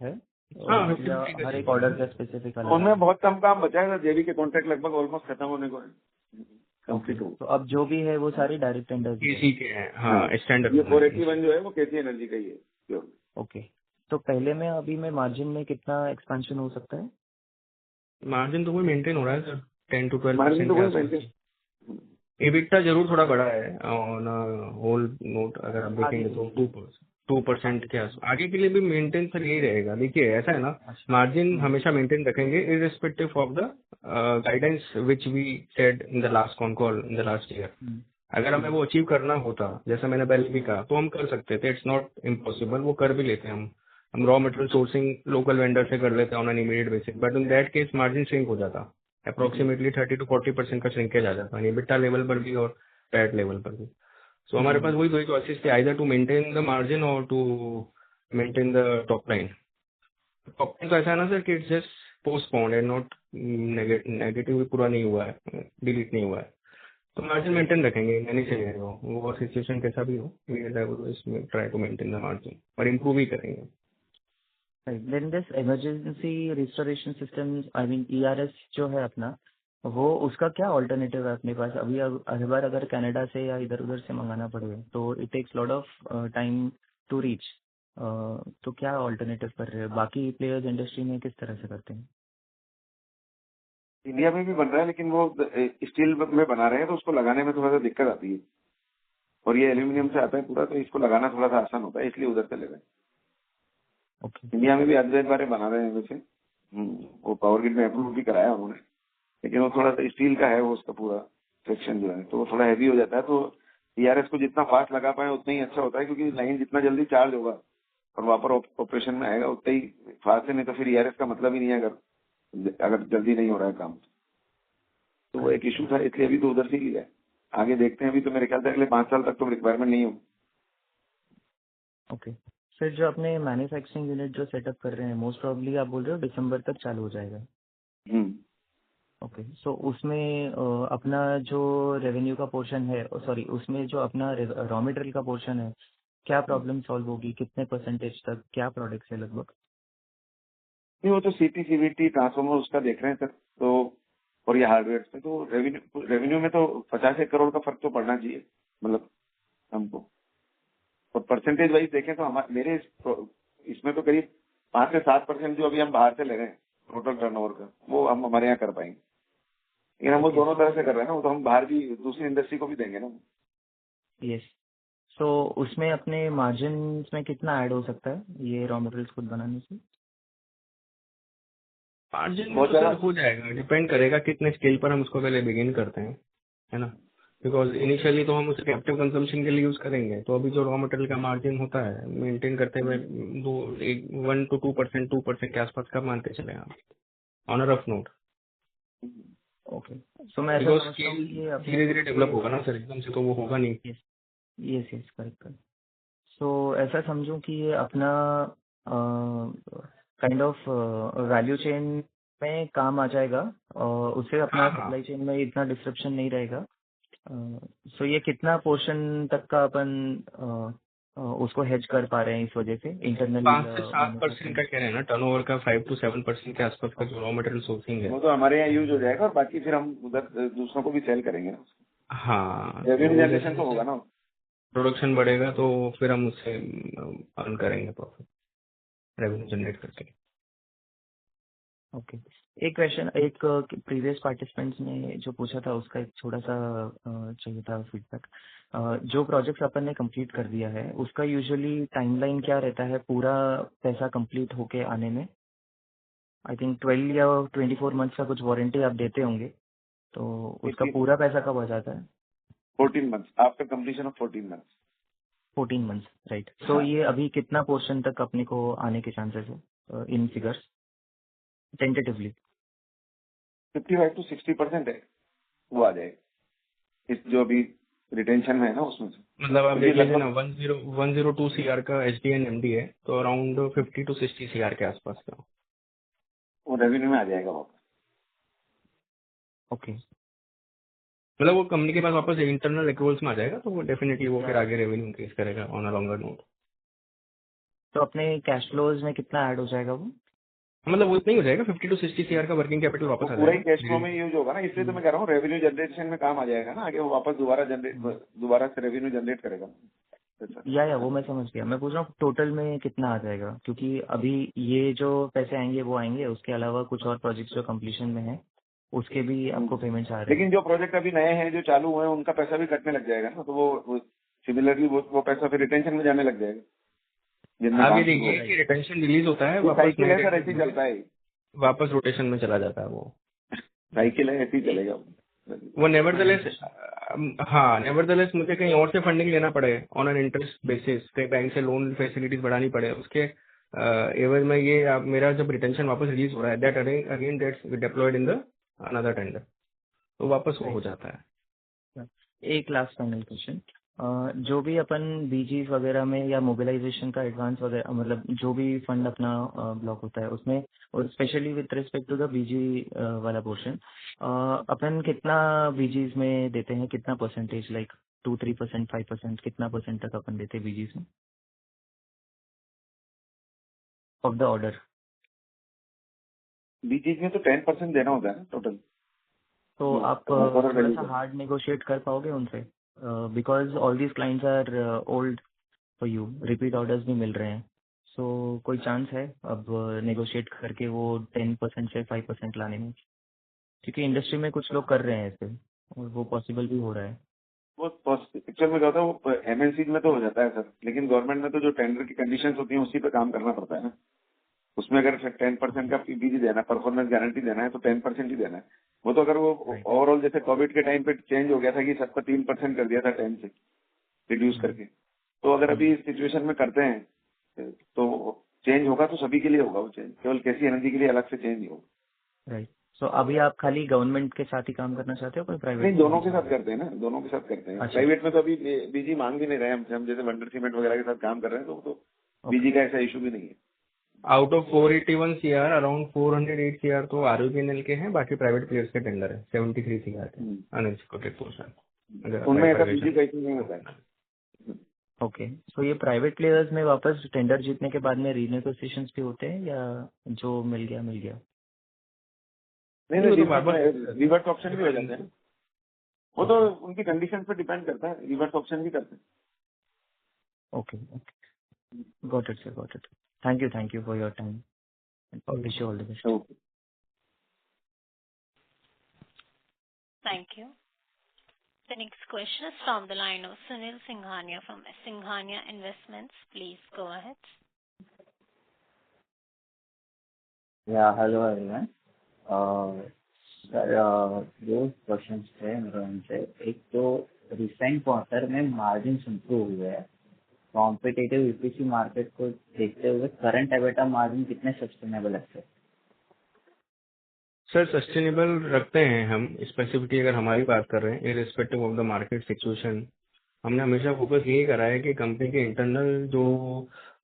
है? हाँ 50-50 या का हर एक चाहिए। ऑर्डर का स्पेसिफिक अलग उनमें अलग? बहुत कम काम बचा है, जेबी के कॉन्ट्रैक्ट लगभग ऑलमोस्ट खत्म होने को है, ओके, कंप्लीट हो। तो अब जो भी है वो सारी डायरेक्ट टेंडर्स ही है। केसी के हैं, हाँ, हाँ स्टैंडर्ड ये है। 481 जो है वो केसी एनर्जी का ही है प्योर। ओके, तो पहले में अभी में मार्जिन में कितना एक्सपेंशन हो सकता है? मार्जिन तो कोई मेंटेन हो रहा है सर, 10-12% मार्जिन तो के कोई आसपास। मेंटेन। EBITDA जरूर थोड़ा बड़ा है ऑन होल नोट, अगर आप आगे देखेंगे के तो लिए 2% के आसपास। आगे के लिए भी मेंटेन सर यही रहेगा। देखिए ऐसा है ना, अच्छा। मार्जिन हमेशा मेंटेन रखेंगे irrespective of the guidance which we said in the last con call in the last year. अगर हमें वो अचीव करना होता, जैसा मैंने पहले भी कहा, तो हम कर सकते थे। इट्स नॉट इम्पॉसिबल, वो कर भी लेते हैं हम raw material sourcing local vendor से कर लेते हैं on an immediate basis, but in that case margin shrink हो जाता, अप्रोक्सीमेटली 30-40% का श्रिंकेज आ जाता है EBITDA लेवल पर भी और पैट लेवल पर भी। सो हमारे पास वही दो चॉइसेस थे, either to maintain the margin और to maintain the top line. Top line तो ऐसा है ना सर कि it's just postponed and not negative, पूरा नहीं हुआ है, डिलीट नहीं हुआ है, तो मार्जिन मेंटेन रखेंगे। नहीं चाहिए वो सिचुएशन कैसा भी हो, we will always try to maintain the margin और इम्प्रूव ही करेंगे। Then this emergency restoration system, I mean ERS जो है अपना, वो उसका क्या ऑल्टरनेटिव है अपने पास? अभी हर बार अगर कनाडा से या इधर उधर से मंगाना पड़े तो it takes lot of time to reach, तो क्या ऑल्टरनेटिव कर रहे हैं? बाकी प्लेयर्स इंडस्ट्री में किस तरह से करते हैं? इंडिया में भी बन रहा है, लेकिन वो स्टील में बना रहे हैं तो उसको लगाने में थोड़ा सा दिक्कत आती है, और ये एल्यूमिनियम से आता है पूरा, तो इसको लगाना थोड़ा सा आसान होता है, इसलिए उधर से ले रहे हैं। ओके, इंडिया में भी अद्वैत बारे बना रहे हैं वैसे, वो पावर ग्रिड में अप्रूव भी कराया उन्होंने, लेकिन वो थोड़ा सा स्टील का है वो, उसका पूरा सेक्शन जो है, तो वो थोड़ा हैवी हो जाता है। तो ERS को जितना फास्ट लगा पाए उतना ही अच्छा होता है, क्योंकि लाइन जितना जल्दी चार्ज होगा और वापस ऑपरेशन में आएगा उतना ही फास्ट है, नहीं तो फिर ERS का मतलब ही नहीं है अगर जल्दी नहीं हो रहा है काम। तो वो एक इशू था, इसलिए अभी तो उधर से ही है। आगे देखते हैं, अभी तो मेरे ख्याल से अगले 5 साल तक तो रिक्वायरमेंट नहीं हो। ओके सर, जो अपने मैन्युफैक्चरिंग यूनिट जो सेटअप कर रहे हैं, मोस्ट प्रॉब्ली आप बोल रहे हो दिसंबर तक चालू हो जाएगा। ओके, सो उसमें अपना जो रेवेन्यू का पोर्शन है, सॉरी उसमें जो अपना रॉ मटेरियल का पोर्शन है, क्या प्रॉब्लम सॉल्व होगी? कितने परसेंटेज तक? क्या प्रोडक्ट्स है लगभग? नहीं, वो तो CT CVT ट्रांसफॉर्मर उसका देख रहे हैं सर, तो और ये हार्डवेयर पे तो रेवेन्यू में तो 50 करोड़ का फर्क तो पड़ना चाहिए, मतलब हमको। और परसेंटेज वाइज देखें तो मेरे इसमें तो करीब 5 से 7% जो अभी हम बाहर से ले रहे हैं टोटल टर्नओवर का, वो हम हमारे यहाँ कर पाएंगे। लेकिन हम वो दोनों तरह से कर रहे हैं ना, वो तो हम बाहर भी दूसरी इंडस्ट्री को भी देंगे ना। यस, सो उसमें अपने मार्जिन में कितना ऐड हो सकता है ये रॉ मटेरियल्स खुद बनाने से? मार्जिन में बहुत तो सर ज्यादा हो जाएगा, डिपेंड करेगा कितने स्केल पर हम उसको पहले बिगिन करते हैं, है ना। बिकॉज इनिशियली तो हम उसे कैप्टिव कंजम्पशन के लिए यूज करेंगे, तो अभी जो रॉ मटेरियल का मार्जिन होता है मेंटेन करते हुए 1 to 2%, 2% के आसपास का मानते चले आप on a rough note. Okay, so मैं ऐसा बिकॉज समझता हूँ स्केल कि ये अपने धीरे धीरे डेवलप होगा ना सर, एकदम से तो वो होगा नहीं। Yes yes yes, correct correct. So ऐसा समझूं कि ये अपना काइंड ऑफ वैल्यू चेन में काम आ जाएगा, और उससे अपना हाँ हाँ, सप्लाई चेन में इतना डिस्ट्रप्शन नहीं रहेगा। सो ये कितना पोर्शन तक का अपन उसको हेज कर पा रहे हैं इस वजह से इंटरनल 5 से 7% मैन्युफैक्चरिंग? का कह रहे हैं ना, टर्नओवर का 5 to 7% के आसपास का जो रॉ मटेरियल सोर्सिंग है। वो तो हमारे यहाँ यूज हो जाएगा, और बाकी फिर हम उधर दूसरों को भी सेल करेंगे ना। हाँ, रेवेन्यू तो जनरेशन जैसे तो होगा जैसे ना। प्रोडक्शन बढ़ेगा तो फिर हम उससे अर्न करेंगे प्रॉफिट, रेवेन्यू जनरेट करके। ओके, एक क्वेश्चन, एक प्रीवियस पार्टिसिपेंट्स ने जो पूछा था उसका एक थोड़ा सा चाहिए था फीडबैक। जो प्रोजेक्ट्स अपन ने कंप्लीट कर दिया है उसका यूजुअली टाइमलाइन क्या रहता है पूरा पैसा कंप्लीट होके आने में? आई थिंक 12 या 24 मंथ्स का कुछ वारंटी आप देते होंगे, तो उसका पूरा पैसा कब आ जाता है? 14 months after completion of 14 months. 14 months, right. So ये अभी कितना पोर्शन तक अपने को आने के चांसेस है इन फिगर्स टेंटेटिवली? 55 to 60% है, वो आ जाएगा इस जो अभी रिटेंशन में है ना उसमें से। मतलब आप क्योंकि देख लीजिए ना, लगभग 102 CR का SDN MD है, तो अराउंड 50 to 60 CR के आसपास का। वो रेवेन्यू में आ जाएगा वापस। ओके, मतलब वो कंपनी के पास वापस इंटरनल एक्रूवल्स में आ जाएगा, तो वो डेफिनेटली वो फिर आगे रेवेन्यू इंक्रीज करेगा ऑन अ लॉन्गर नोट। तो अपने कैश फ्लोज में कितना ऐड हो जाएगा वो? मतलब वो इतना ही हो जाएगा 50 to 60 CR का वर्किंग कैपिटल वापस आ पूरा ही जाएगा कैश फ्लो में यूज होगा ना, इसलिए तो मैं कह रहा हूँ रेवेन्यू जनरेशन में काम आ जाएगा ना आगे, वो वापस दोबारा से रेवेन्यू जनरेट करेगा। या वो मैं समझ गया। मैं पूछ रहा हूँ टोटल में कितना आ जाएगा, क्योंकि अभी ये जो पैसे आएंगे वो आएंगे, उसके अलावा कुछ और प्रोजेक्ट्स जो कंप्लीशन में है उसके भी आपको पेमेंट्स आ रहे हैं। लेकिन जो प्रोजेक्ट अभी नए हैं जो चालू हुए हैं उनका पैसा भी कटने लग जाएगा ना, तो वो सिमिलरली वो पैसा फिर रिटेंशन में जाने लग जाएगा। जिनमें आप काम ये शुरू देखिए होगा। कि रिटेंशन रिलीज होता है, वो वापस साइकिल है सर, ऐसे ही चलता है, वापस रोटेशन में चला जाता है वो साइकिल है, ऐसे ही चलेगा वो नेवरदलेस। हाँ, नेवरदलेस मुझे कहीं और से फंडिंग लेना पड़े ऑन एन इंटरेस्ट बेसिस, कहीं बैंक से लोन फैसिलिटीज बढ़ानी पड़े, उसके एवज में ये मेरा जब रिटेंशन वापस रिलीज हो रहा है that again gets deployed in the another tender, तो वापस वो हो जाता है। एक लास्ट फाइनल क्वेश्चन, जो भी अपन बीजीज वगैरह में या मोबिलाइजेशन का एडवांस वगैरह, मतलब जो भी फंड अपना ब्लॉक होता है उसमें, और specially with respect to the BG वाला पोर्शन, अपन कितना बीजीज में देते हैं, कितना परसेंटेज, लाइक 2-3%, 5%, कितना परसेंट तक अपन देते हैं बीजीज में ऑफ द ऑर्डर? बीजीज में तो 10% देना होता है ना टोटल। तो आप थोड़ा सा हार्ड नेगोशिएट कर पाओगे उनसे, because all these clients are old for you, repeat orders भी मिल रहे हैं, सो कोई चांस है अब नेगोशिएट करके वो 10% से 5% लाने में? क्योंकि इंडस्ट्री में कुछ लोग कर रहे हैं ऐसे और वो पॉसिबल भी हो रहा है। वो एक्चुअल में क्या होता है, वो एमएनसी में तो हो जाता है सर, लेकिन गवर्नमेंट में तो जो टेंडर की कंडीशंस होती हैं उसी पे काम करना पड़ता है ना। उसमें अगर 10% का पीबीजी देना, परफॉर्मेंस गारंटी देना है तो 10% ही देना है। वो तो अगर वो ओवरऑल जैसे कोविड के टाइम पे चेंज हो गया था कि सबका 3% कर दिया था 10 से रिड्यूस करके, तो अगर अभी इस सिचुएशन में करते हैं तो चेंज होगा तो सभी के लिए होगा वो चेंज, केवल केसी एनर्जी के लिए अलग से चेंज नहीं होगा। राइट। सो अभी आप खाली गवर्नमेंट के साथ ही काम करना चाहते हो, कोई प्राइवेट? नहीं, दोनों के साथ करते हैं ना, दोनों के साथ करते हैं। अच्छा। प्राइवेट में तो अभी बीजी मांग भी नहीं रहे हम जैसे वंडर सीमेंट वगैरह के साथ काम कर रहे हैं, तो बीजी का ऐसा इशू भी नहीं है। Out of 481 CR around 408 CR तो आरओबीएनएल के हैं, बाकी प्राइवेट प्लेयर्स के टेंडर है 73 CR के अनएक्सक्यूटेड पोर्शन। उनमें ऐसा बीजी का इशू नहीं होता है। ओके, सो ये प्राइवेट प्लेयर्स में वापस टेंडर जीतने के बाद में रीनेगोशिएशंस भी होते हैं या जो मिल गया मिल गया? नहीं, रिवर्स ऑप्शन भी हो जाते हैं, वो तो उनकी कंडीशन पे डिपेंड करता है, रिवर्स ऑप्शन भी करते हैं। Okay, got it sir, got it. Thank you for your time, wish you all the best. Thank you. The next question is from the line of Sunil Singhania from Singhania Investments. Please go ahead. Yeah, hello everyone. Sir दो question थे मेरे उनसे। एक तो recent quarter में margin improve हुए हैं, competitive EPC market को देखते हुए करंट एबिटा मार्जिन कितने सस्टेनेबल है सर? सस्टेनेबल रखते हैं हम, स्पेसिफिकली अगर हमारी बात कर रहे हैं irrespective of the market situation. हमने हमेशा फोकस यही करा है कि कंपनी के इंटरनल जो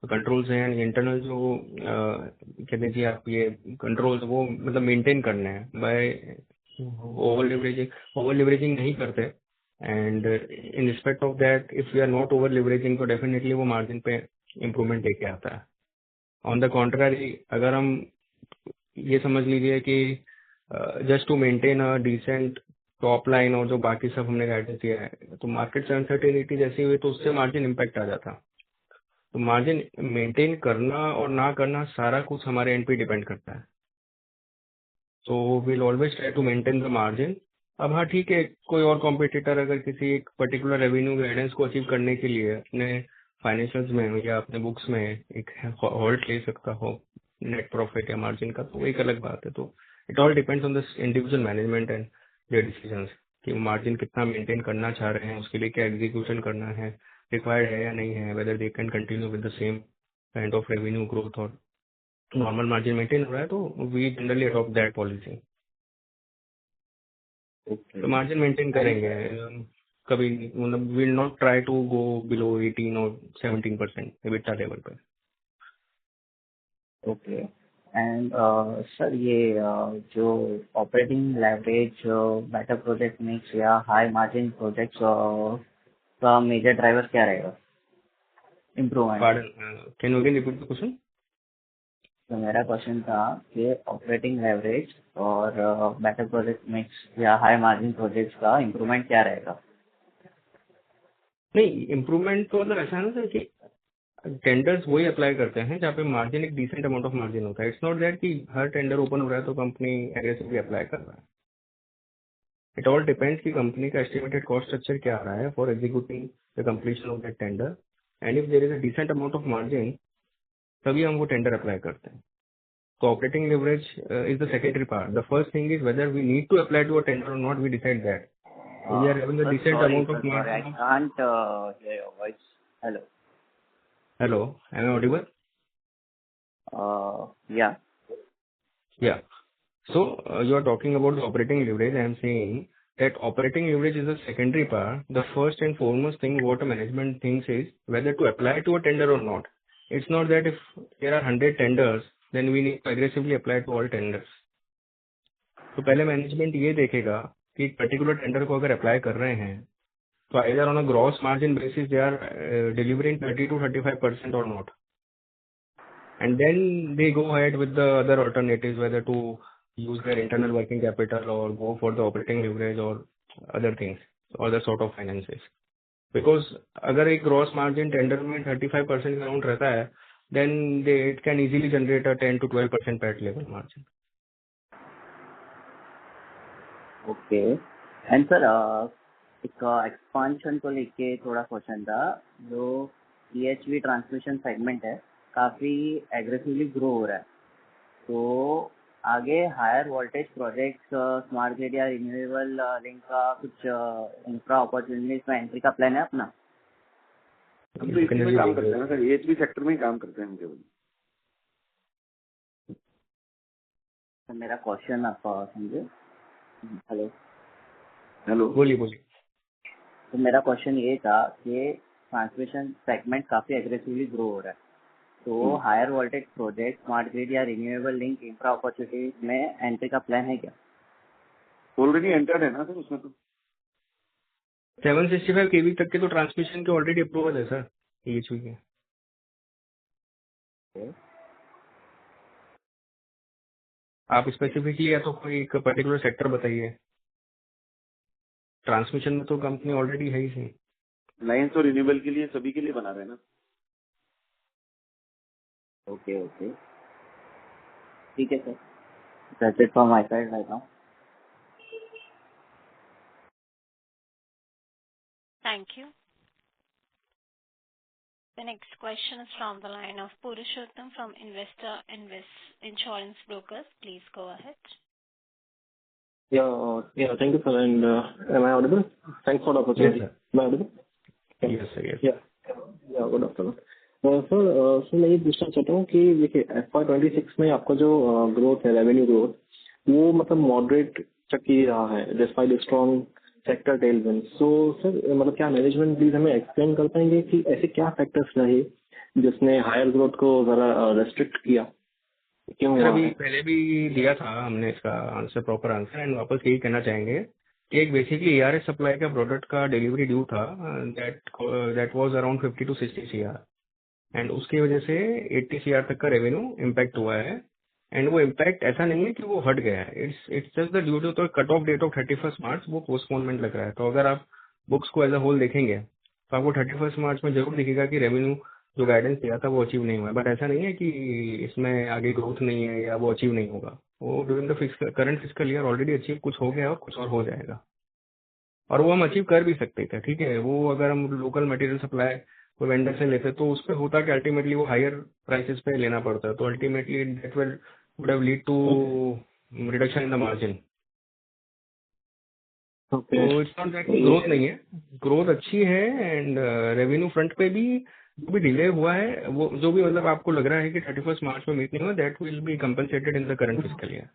कंट्रोल्स हैं, इंटरनल जो कहते हैं कि आप ये कंट्रोल्स वो मतलब मेंटेन करने हैं बाय ओवर लिवरेजिंग नहीं करते। And in respect of that if we are not over leveraging तो डेफिनेटली वो मार्जिन पे इम्प्रूवमेंट लेके आता है। ऑन द कॉन्ट्ररी अगर हम ये समझ लीजिए कि just to maintain a decent top line और जो बाकी सब हमने गाइडेंस दिया है, तो मार्केट से अनसर्टेनिटी जैसी हुई तो उससे मार्जिन इम्पैक्ट आ जाता। तो मार्जिन मेंटेन करना और ना करना सारा कुछ हमारे एंड पे डिपेंड करता है। So will always try to maintain the margin. अब हाँ ठीक है, कोई और कॉम्पिटिटर अगर किसी एक पर्टिकुलर रेवेन्यू गाइडेंस को अचीव करने के लिए अपने फाइनेंशियल्स में या अपने बुक्स में एक हॉल्ट ले सकता हो नेट प्रॉफिट या मार्जिन का, तो वो एक अलग बात है। तो it all depends on the individual management and their decisions कि मार्जिन कितना मेंटेन करना चाह रहे हैं, उसके लिए क्या एग्जीक्यूशन करना है, रिक्वायर्ड है या नहीं है, whether they can continue with the same kind of revenue growth और नॉर्मल मार्जिन मेंटेन हो रहा है, तो we generally adopt that policy. तो मार्जिन मेंटेन करेंगे कभी, मतलब will not try to go below 18 और 17% एबिटा लेवल पर। ओके। एंड सर ये जो operating leverage better project mix या हाई मार्जिन प्रोजेक्ट्स का मेजर ड्राइवर क्या रहेगा improvement? Can you again repeat the question? तो मेरा क्वेश्चन था कि ऑपरेटिंग लेवरेज और बेटर प्रोजेक्ट मिक्स या हाई मार्जिन प्रोजेक्ट्स का इम्प्रूवमेंट क्या रहेगा? नहीं, इम्प्रूवमेंट तो मतलब ऐसा है ना सर कि टेंडर्स वही अप्लाई करते हैं जहाँ पे मार्जिन एक डिसेंट अमाउंट ऑफ मार्जिन होता है. इट्स नॉट दैट कि हर टेंडर ओपन हो रहा है तो कंपनी एग्रेसिवली अप्लाई कर रहा है. इट ऑल डिपेंड्स कि कंपनी का एस्टिमेटेड कॉस्ट स्ट्रक्चर क्या आ रहा है for executing the completion of that tender. And if there is a decent amount of margin तभी हम वो टेंडर अप्लाई करते हैं. तो operating leverage is the secondary part. The first thing is whether we need to apply to a tender और not, we decide that. We are having a decent amount of Sorry, I margin. can't hear your voice. Hello. Hello, am I audible? Yeah. Yeah. So you are talking about the operating leverage. I am saying that operating leverage is a secondary part. The first and foremost thing what a management thinks is whether to apply to a tender or not. It's not that if there are 100 tenders, then we need to aggressively apply to all tenders. तो पहले management ये देखेगा कि particular tender को अगर apply कर रहे हैं तो either on a gross margin basis they are delivering 30 to 35% or not. And then they go ahead with the other alternatives, whether to use their internal working capital or go for the operating leverage or other things, other sort of finances. Because अगर एक gross margin tender में 35% around रहता है, then it can easily generate a 10 to 12% PAT level margin. Okay. And sir, एक expansion को लेके थोड़ा question था. जो EHV ट्रांसमिशन सेगमेंट है काफी एग्रेसिवली ग्रो हो रहा है, तो आगे higher voltage projects, smart grid या रिन्यूएबल लिंक का कुछ इंफ्रा अपॉर्चुनिटीज में एंट्री का प्लान है अपना? हम तो इसी में काम करते हैं ना सर, EHV सेक्टर में ही काम करते हैं हम केवल. तो मेरा क्वेश्चन आप समझे. हेलो हेलो, बोलिए. तो मेरा क्वेश्चन ये था कि ट्रांसमिशन सेगमेंट काफी एग्रेसिवली ग्रो हो रहा है, तो higher voltage project, smart grid या रिन्यूएबल लिंक इंफ्रा अपॉर्चुनिटीज में एंट्री का प्लान है क्या? ऑलरेडी एंटर्ड है ना सर उसमें. तो 765 kV तक के तो ट्रांसमिशन के ऑलरेडी अप्रूवल है सर EHV के. आप स्पेसिफिकली या तो कोई एक पर्टिकुलर सेक्टर बताइए. ट्रांसमिशन में तो कंपनी ऑलरेडी है ही सही. लाइन्स और रिन्यूएबल के लिए सभी के लिए बना रहे हैं ना. ओके ओके, ठीक है sir. That's it from my side right now. Thank you. The next question is from the line of Purushottam from Investor Insurance Brokers. Please go ahead. Yeah, thank you, sir. And am I audible? Thanks for the opportunity. Yes, sir. Am I audible? Yes, sir. Yes. Yeah, good afternoon. Sir मैं ये पूछना चाहता हूँ कि देखिए FY26 में आपका जो ग्रोथ है, रेवेन्यू ग्रोथ, वो मतलब मॉडरेट तक ही रहा है despite strong sector Tailwind. So sir मतलब क्या मैनेजमेंट प्लीज हमें एक्सप्लेन कर पाएंगे कि ऐसे क्या फैक्टर्स रहे जिसने हायर ग्रोथ को जरा रेस्ट्रिक्ट किया, क्यों हुआ अभी है? पहले भी दिया था हमने इसका आंसर, प्रॉपर आंसर, एंड वापस यही कहना चाहेंगे कि एक बेसिकली ARS सप्लाई का प्रोडक्ट का डिलीवरी ड्यू था, that was around 50 to 60 CR, and उसकी वजह से 80 CR तक का रेवेन्यू इम्पैक्ट हुआ है. एंड वो इम्पैक्ट ऐसा नहीं है कि वो हट गया है, it's just the due to the cut off date of 31 March वो पोस्टपोनमेंट लग रहा है. तो अगर आप बुक्स को एज अ होल देखेंगे तो आपको 31 मार्च में जरूर दिखेगा कि रेवेन्यू जो गाइडेंस दिया था वो अचीव नहीं हुआ है. बट ऐसा नहीं है कि इसमें आगे ग्रोथ नहीं है या वो अचीव नहीं होगा. वो during the current physical year already achieve कुछ हो गया और कुछ और हो जाएगा, और वो हम अचीव कर भी सकते थे. ठीक है, वो अगर हम लोकल मटेरियल सप्लाई कोई वेंडर से लेते तो उस पर होता कि अल्टीमेटली वो हायर प्राइसेस पे लेना पड़ता है, तो ultimately that would have lead to reduction in the margin. तो इट्स नॉट दैट ग्रोथ नहीं है, ग्रोथ अच्छी है. एंड रेवेन्यू फ्रंट पे भी जो भी डिले हुआ है, वो जो भी मतलब आपको लग रहा है कि 31 मार्च में मीट नहीं हुआ, that will be compensated in the current physical year.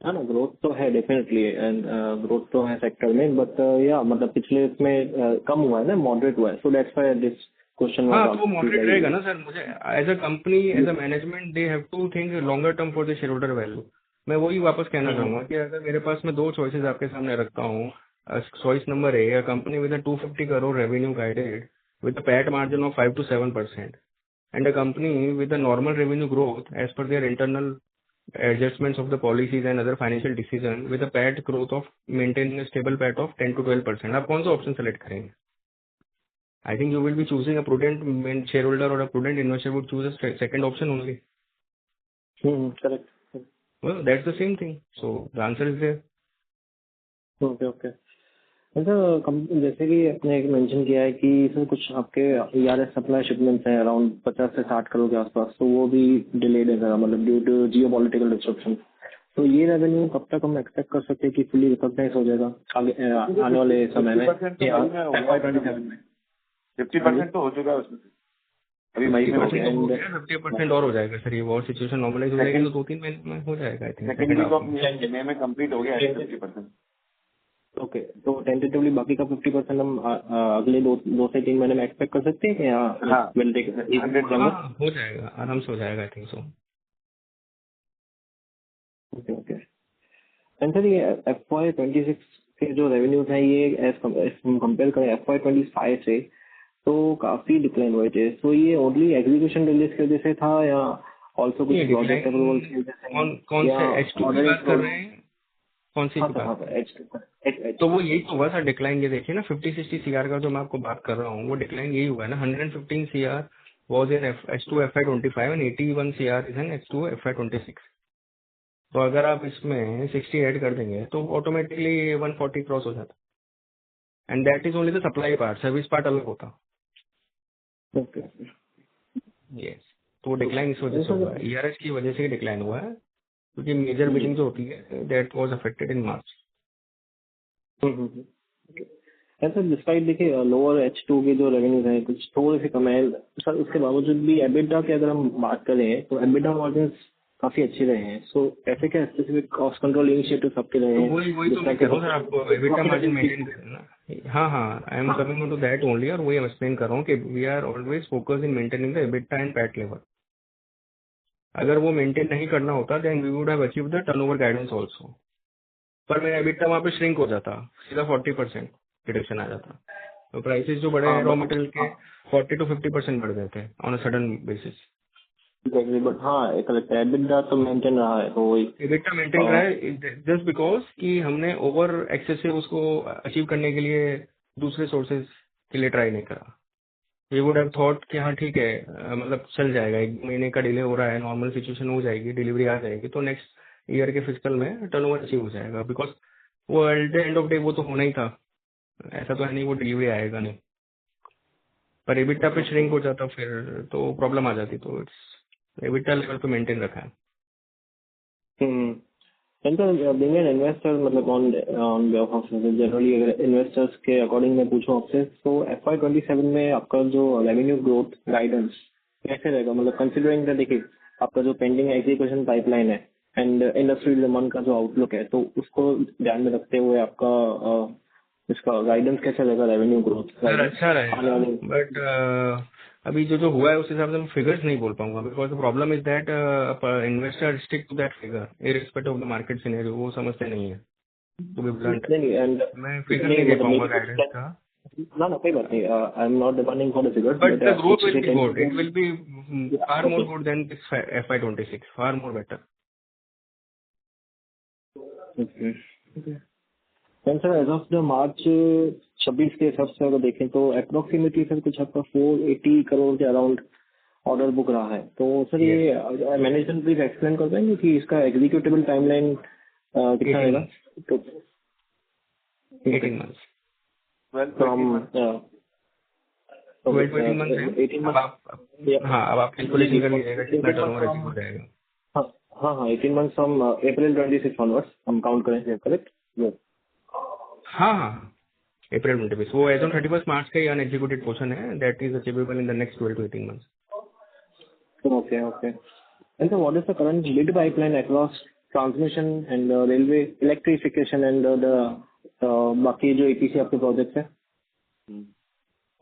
हाँ ना, ग्रोथ तो है डेफिनेटली, एंड ग्रोथ तो है सेक्टर में, बट या मतलब पिछले इसमें कम हुआ है ना, मॉडरेट हुआ है. So that's why this question. हाँ, तो मॉडरेट रहेगा ना सर. मुझे as a company, as a management, they have to think longer term for the shareholder value. मैं वही वापस कहना चाहूंगा कि अगर मेरे पास मैं दो चॉइसेस आपके सामने रखता हूँ. Choice number A, a company with a 250 crore revenue guided with a PAT margin of 5 to 7%, and a company with a normal revenue growth as per their internal adjustments of the policies and other financial decision with a PAT growth of maintaining a stable PAT of 10 to 12%, आप कौन सा option select करेंगे? I think you will be choosing a prudent shareholder or a prudent investor would choose a second option only. Correct. Well, that's the same thing. So the answer is there. Okay okay. Sir जैसे कि आपने एक mention किया है कि sir कुछ आपके ERS supply shipments हैं अराउंड 50 से 60 करोड़ के आसपास, तो वो भी डिलेड है सर, मतलब due to geopolitical disruption. तो ये रेवेन्यू कब तक हम एक्सपेक्ट कर सकते हैं कि फुली रिकॉग्नाइज हो जाएगा आने वाले समय में? 50% तो हो चुका है उसमें से, अभी मई में हो गया. 50% और हो जाएगा सर. ये वॉर सिचुएशन नॉर्मलाइज हो जाएगी तो 2-3 महीने में हो जाएगा. I think second week of मई में कंप्लीट हो गया 50%. ओके, तो टेंटेटिवली बाकी का 50% हम अगले 2 से 3 महीने में एक्सपेक्ट कर सकते हैं कि हाँ, विल टेक 100 हो जाएगा, आराम से हो जाएगा. I think so. Okay okay. And sir ये FY26 के जो रेवेन्यूज हैं ये एज कंपेयर करें FY25 से तो काफी डिक्लाइन हुए थे. तो ये ओनली एग्जीक्यूशन डिलेज की वजह से था या ऑल्सो कुछ प्रोजेक्ट अप्रूवल्स की वजह से? कौन से H2 की बात कर रहे हैं? कौन सी बात? तो वो यही तो हुआ था डिक्लाइन. ये देखिए ना 50-60 CR का जो मैं आपको बात कर रहा हूँ वो डिक्लाइन यही हुआ है ना. 115 CR was in H2 FY25 and 81 CR is in H2 FY26. तो अगर आप इसमें 60 ऐड कर देंगे तो ऑटोमेटिकली 140 क्रॉस हो जाता. And that is only the supply part. Service part अलग होता. ओके. यस. तो वो डिक्लाइन इस वजह से हुआ है, ERS की वजह से डिक्लाइन हुआ है, क्योंकि मेजर बिलिंग जो होती है that was affected in March. Sir despite देखिए लोअर H2 के जो रेवेन्यूज हैं कुछ थोड़े से कम है सर, उसके बावजूद भी एबिटा की अगर हम बात करें तो एबिटा मार्जिन्स काफी अच्छे रहे हैं. सो ऐसे क्या स्पेसिफिक कॉस्ट कंट्रोल इनिशिएटिव सबके रहे हैं? वही तो मैं कह रहा हूँ सर आपको, एबिटा मार्जिन मेंटेन करना. हाँ, I am coming to that only. और वही एक्सप्लेन कर रहा हूँ कि we are always focus in maintaining the EBITDA and PAT level. अगर वो मेंटेन नहीं करना होता then we would have achieved the turnover guidance also. पर मेरा एबिटा वहाँ पे श्रिंक हो जाता, सीधा 40% रिडक्शन आ जाता. तो प्राइसेस जो बढ़े रॉ मटेरियल के 40 to 50% बढ़ गए थे on a sudden basis. But हाँ करेक्ट है, एबिटा तो मेंटेन रहा है. तो वही एबिटा मेंटेन रहा है जस्ट बिकॉज कि हमने ओवर एक्सेसिव उसको अचीव करने के लिए दूसरे सोर्सेज के लिए ट्राई नहीं करा. वी वुड हैव थॉट कि हाँ ठीक है, मतलब चल जाएगा, 1 महीने का डिले हो रहा है, नॉर्मल सिचुएशन हो जाएगी, डिलीवरी आ जाएगी तो नेक्स्ट ईयर के फिजिकल में टर्नओवर अचीव हो जाएगा. बिकॉज वो at the end of day वो तो होना ही था. ऐसा तो है नहीं वो डिलीवरी आएगा नहीं. पर एबिटा पे श्रिंक हो जाता फिर तो प्रॉब्लम आ जाती. तो इट्स एबिटा लेवल पे मेंटेन रखा है. बीइंग एन इन्वेस्टर मतलब ऑन बेhalf ऑफ जनरली अगर इन्वेस्टर्स के अकॉर्डिंग मैं पूछूं आपसे तो FY27 में आपका जो रेवेन्यू ग्रोथ गाइडेंस कैसे रहेगा? मतलब कंसिडरिंग दैट देखिए आपका जो पेंडिंग एग्जीक्यूशन पाइपलाइन है एंड इंडस्ट्री डिमांड का जो आउटलुक है तो उसको ध्यान में रखते हुए आपका इसका गाइडेंस कैसा रहेगा रेवेन्यू ग्रोथ? अच्छा रहेगा. बट अभी जो हुआ है उस हिसाब से मैं फिगर्स नहीं बोल पाऊंगा. Because the problem is that investor stick to that figure irrespective of the market scenario. वो समझते नहीं है. टू बी ब्लंट मैं फिगर नहीं दे पाऊंगा गाइडेंस का. ना कोई बात नहीं. I am not demanding for the figures but the growth will be good. It will be far more good than FY26. Far more better. Sir as of the March 26 के हिसाब से अगर देखें तो अप्रोक्सीमेटली सर कुछ आपका 480 करोड़ के around order book रहा है. तो सर ये मैनेजमेंट प्लीज एक्सप्लेन कर पाएंगे कि इसका एग्जीक्यूटेबल टाइमलाइन कितना रहेगा? 18 months. 12 to 18 months है. 18 months. हाँ, अब आप कैलकुलेशन कर लीजिएगा कितना टर्नओवर अचीव हो जाएगा. हाँ 18 months फ्रॉम अप्रैल 26 ऑनवर्ड्स हम काउंट करेंगे. करेक्ट? हाँ अप्रैल 26. वो एज ऑन 31 मार्च का ही अनएग्जीक्यूटेड पोर्शन है. That is achievable in the next 12 to 18 months. Okay. And so what is the current bid pipeline across transmission and railway electrification and the बाकी जो EPC आपके projects हैं?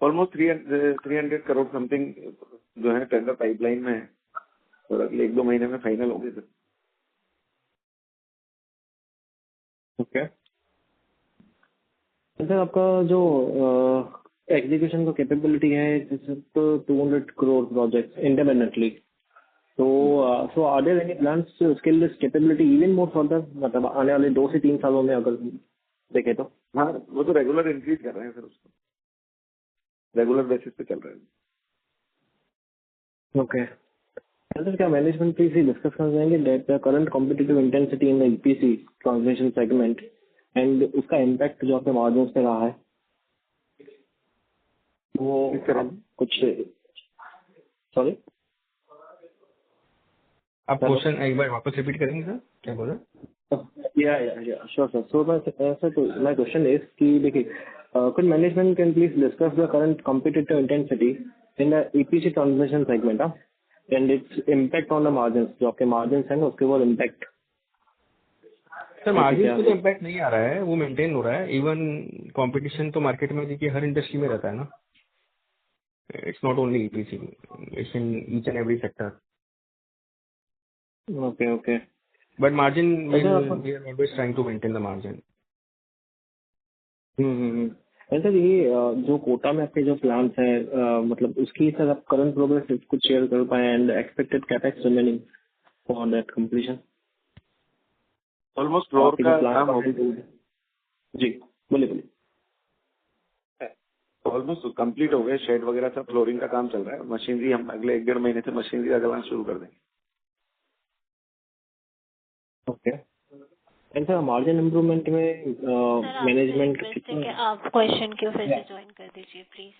Almost 300 crore something जो है tender pipeline में है और अगले 1-2 महीने में फाइनल होंगे सर. ओके. सर आपका जो एग्जीक्यूशन का कैपेबिलिटी है जैसे तो 200 करोड़ प्रोजेक्ट इंडिपेंडेंटली, तो are there any plans to scale this capability even more further, मतलब आने वाले 2 से 3 सालों में अगर देखें तो? हाँ, वो तो रेगुलर इंक्रीज कर रहे हैं सर, उसको रेगुलर बेसिस पे चल रहे हैं। ओके सर, क्या मैनेजमेंट प्लीज डिस्कस कर जाएंगे that the current competitive intensity in the EPC transmission segment and उसका इम्पैक्ट जो आपके मार्जिन पे रहा है वो आप कुछ, सॉरी आप क्वेश्चन एक बार वापस रिपीट करेंगे सर, क्या बोला? या sure sir. So my question is कि देखिए, could management can please discuss the current competitive intensity in the EPC transmission segment and its impact on the margins, जो आपके margins हैं ना उसके वो impact। सर मार्जिन पे तो इम्पैक्ट नहीं आ रहा है, वो मेंटेन हो रहा है। इवन कंपटीशन तो मार्केट में देखिए हर इंडस्ट्री में रहता है ना, it's not only EPC, it's in each and every sector. Okay but margin we are always trying to maintain the margin. Sir ये जो कोटा में आपके जो प्लान्स है, मतलब उसकी सर आप करंट प्रोग्रेस कुछ शेयर कर पाए and expected capex remaining for that completion? Almost floor का काम हो गया जी, बोलिए। ऑलमोस्ट कंप्लीट हो गया, शेड वगैरह सब, फ्लोरिंग का काम चल रहा है। मशीनरी हम अगले 1-1.5 महीने से मशीनरी का चलाना शुरू कर देंगे। Okay and sir margin improvement में मैनेजमेंट कितना? आप क्वेश्चन क्यों फिर से ज्वाइन कर दीजिए प्लीज।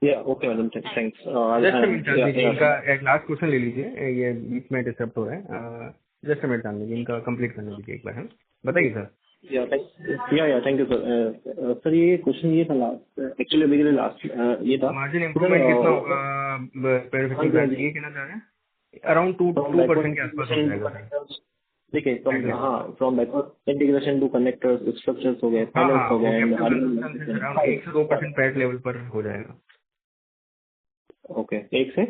या ओके मैडम, थैंक्स। इनका एक लास्ट क्वेश्चन ले लीजिए, ये बीच में डिस्टर्ब हो रहा है। जस्ट मिनट जान लीजिए, इनका कंप्लीट करने दीजिए एक बार। है बताइए सर। या थैंक यू सर। सर ये क्वेश्चन ये था लास्ट, एक्चुअली अभी के लिए लास्ट ये था, मार्जिन इम्प्रूवमेंट कितना होगा ये कहना चाह रहे हैं? अराउंड 2% के आसपास हो जाएगा। देखिए from backward integration to connectors structures हो गए, पैनल्स हो गए, 1 से 2% पैट लेवल पर हो जाएगा। ओके 1 से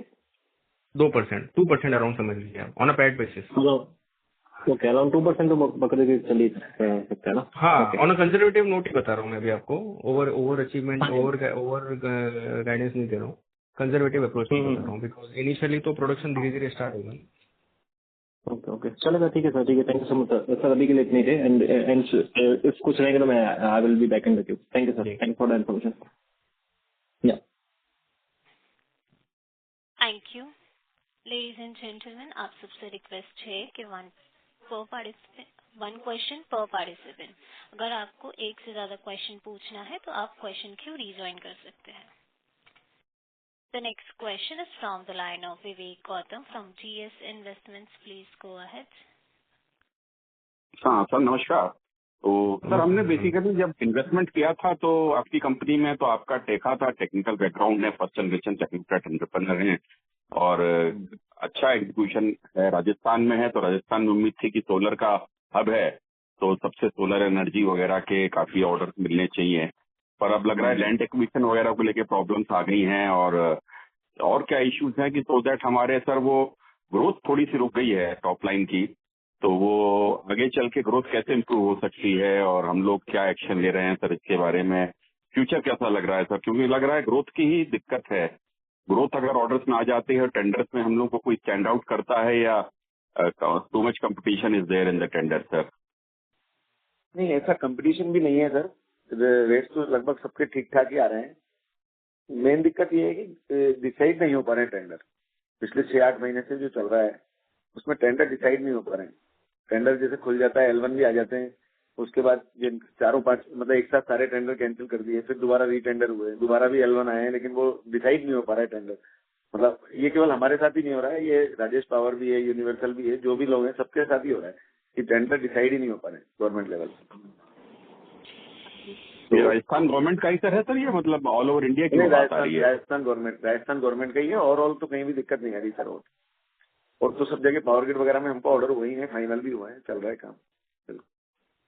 2%, 2% अराउंड समझ लीजिए आप on a PAT basis. Okay around 2% तो पकड़ के चली सकते हैं ना? हाँ, ऑन अ कंजर्वेटिव नोट ही बता रहा हूँ मैं अभी आपको, ओवर अचीवमेंट ओवर गाइडेंस नहीं दे रहा हूँ, कंजर्वेटिव अप्रोच बता रहा हूँ, बिकॉज इनिशियली तो प्रोडक्शन धीरे धीरे स्टार्ट होगा। ओके चलेगा, ठीक है सर, ठीक है, thank you so much sir. अभी के लिए इतनी थे एंड इफ कुछ रहेगा तो मैं I will be back in the queue. Thank you sir, thank for the information. या thank you ladies and gentleman, आप सबसे रिक्वेस्ट है कि 1 क्वेश्चन पर पार्टिसिपेंट। अगर आपको एक से ज्यादा क्वेश्चन पूछना है तो आप क्वेश्चन क्यू रीजॉइन कर सकते हैं। The next question is from the line of Vivek Gautam from GS Investments. Please go ahead. हाँ सर नमस्कार। तो सर हमने बेसिकली जब इन्वेस्टमेंट किया था तो आपकी कंपनी में तो आपका देखा था टेक्निकल बैकग्राउंड है, फर्स्ट जनरेशन टेक्निकल एंटरप्रेन्योर हैं और अच्छा एग्जीक्यूशन है। राजस्थान में है तो राजस्थान में उम्मीद थी कि सोलर का हब है तो सबसे सोलर एनर्जी वगैरह के काफी ऑर्डर मिलने चाहिए, पर अब लग रहा है लैंड एक्विजिशन वगैरह को लेके प्रॉब्लम्स आ गई हैं और क्या इश्यूज हैं कि सो दैट हमारे सर वो ग्रोथ थोड़ी सी रुक गई है टॉप लाइन की, तो वो आगे चल के ग्रोथ कैसे इम्प्रूव हो सकती है और हम लोग क्या एक्शन ले रहे हैं सर इसके बारे में? फ्यूचर कैसा लग रहा है सर? क्योंकि लग रहा है ग्रोथ की ही दिक्कत है। ग्रोथ अगर ऑर्डर्स में आ जाते हैं टेंडर्स में हम लोग को कोई स्टैंड आउट करता है या too much competition is there in the tender sir? नहीं, ऐसा कंपटीशन भी नहीं है सर, रेट्स तो लगभग सबके ठीक ठाक ही आ रहे हैं। मेन दिक्कत ये है कि डिसाइड नहीं हो पा रहे हैं टेंडर। पिछले 6-8 महीने से जो चल रहा है उसमें टेंडर डिसाइड नहीं हो पा रहे हैं। टेंडर जैसे खुल जाता है, L1 भी आ जाते हैं, उसके बाद जिन 4-5 मतलब एक साथ सारे टेंडर कैंसिल कर दिए, फिर दोबारा रीटेंडर हुए, दोबारा भी L1 आए हैं, लेकिन वो डिसाइड नहीं हो पा रहा है टेंडर। मतलब ये केवल हमारे साथ ही नहीं हो रहा है, ये राजेश पावर भी है, यूनिवर्सल भी है, जो भी लोग हैं सबके साथ ही हो रहा है कि टेंडर डिसाइड ही नहीं हो पा रहे गवर्नमेंट लेवल पर। तो राजस्थान गवर्नमेंट का ही सर है सर, ये मतलब ऑल ओवर इंडिया की बात आ रही है? राजस्थान गवर्नमेंट का ही है, ओवरऑल तो कहीं भी दिक्कत नहीं आ रही सर। और तो सब जगह पावर ग्रिड वगैरह में हमको ऑर्डर हुए ही है, फाइनल भी हुआ है, चल रहा है काम।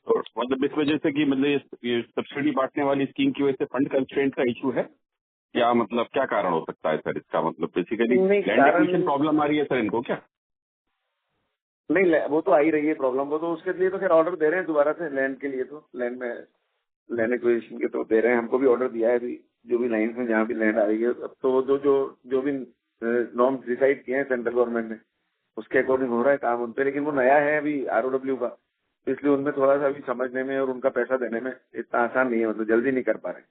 तो मतलब इस वजह से कि मतलब ये सब्सिडी बांटने वाली स्कीम की वजह से फंड कंस्ट्रेंट का इशू है या मतलब क्या कारण हो सकता है सर इसका? मतलब बेसिकली लैंड एक्विजिशन प्रॉब्लम आ रही है सर इनको क्या? नहीं, वो तो आ ही रही है प्रॉब्लम, वो तो उसके लिए तो फिर ऑर्डर दे रहे हैं दोबारा से लैंड के लिए, तो लैंड में लैंड एक्विजिशन के तो दे रहे हैं, हमको भी ऑर्डर दिया है अभी, जो भी लाइन में जहाँ भी लैंड आ रही है। अब तो जो भी नॉर्म्स डिसाइड किए हैं सेंट्रल गवर्नमेंट ने, उसके अकॉर्डिंग हो रहा है काम उन पे, लेकिन वो नया है अभी ROW का, इसलिए उनमें थोड़ा सा अभी समझने में और उनका पैसा देने में इतना आसान नहीं है, मतलब जल्दी नहीं कर पा रहे।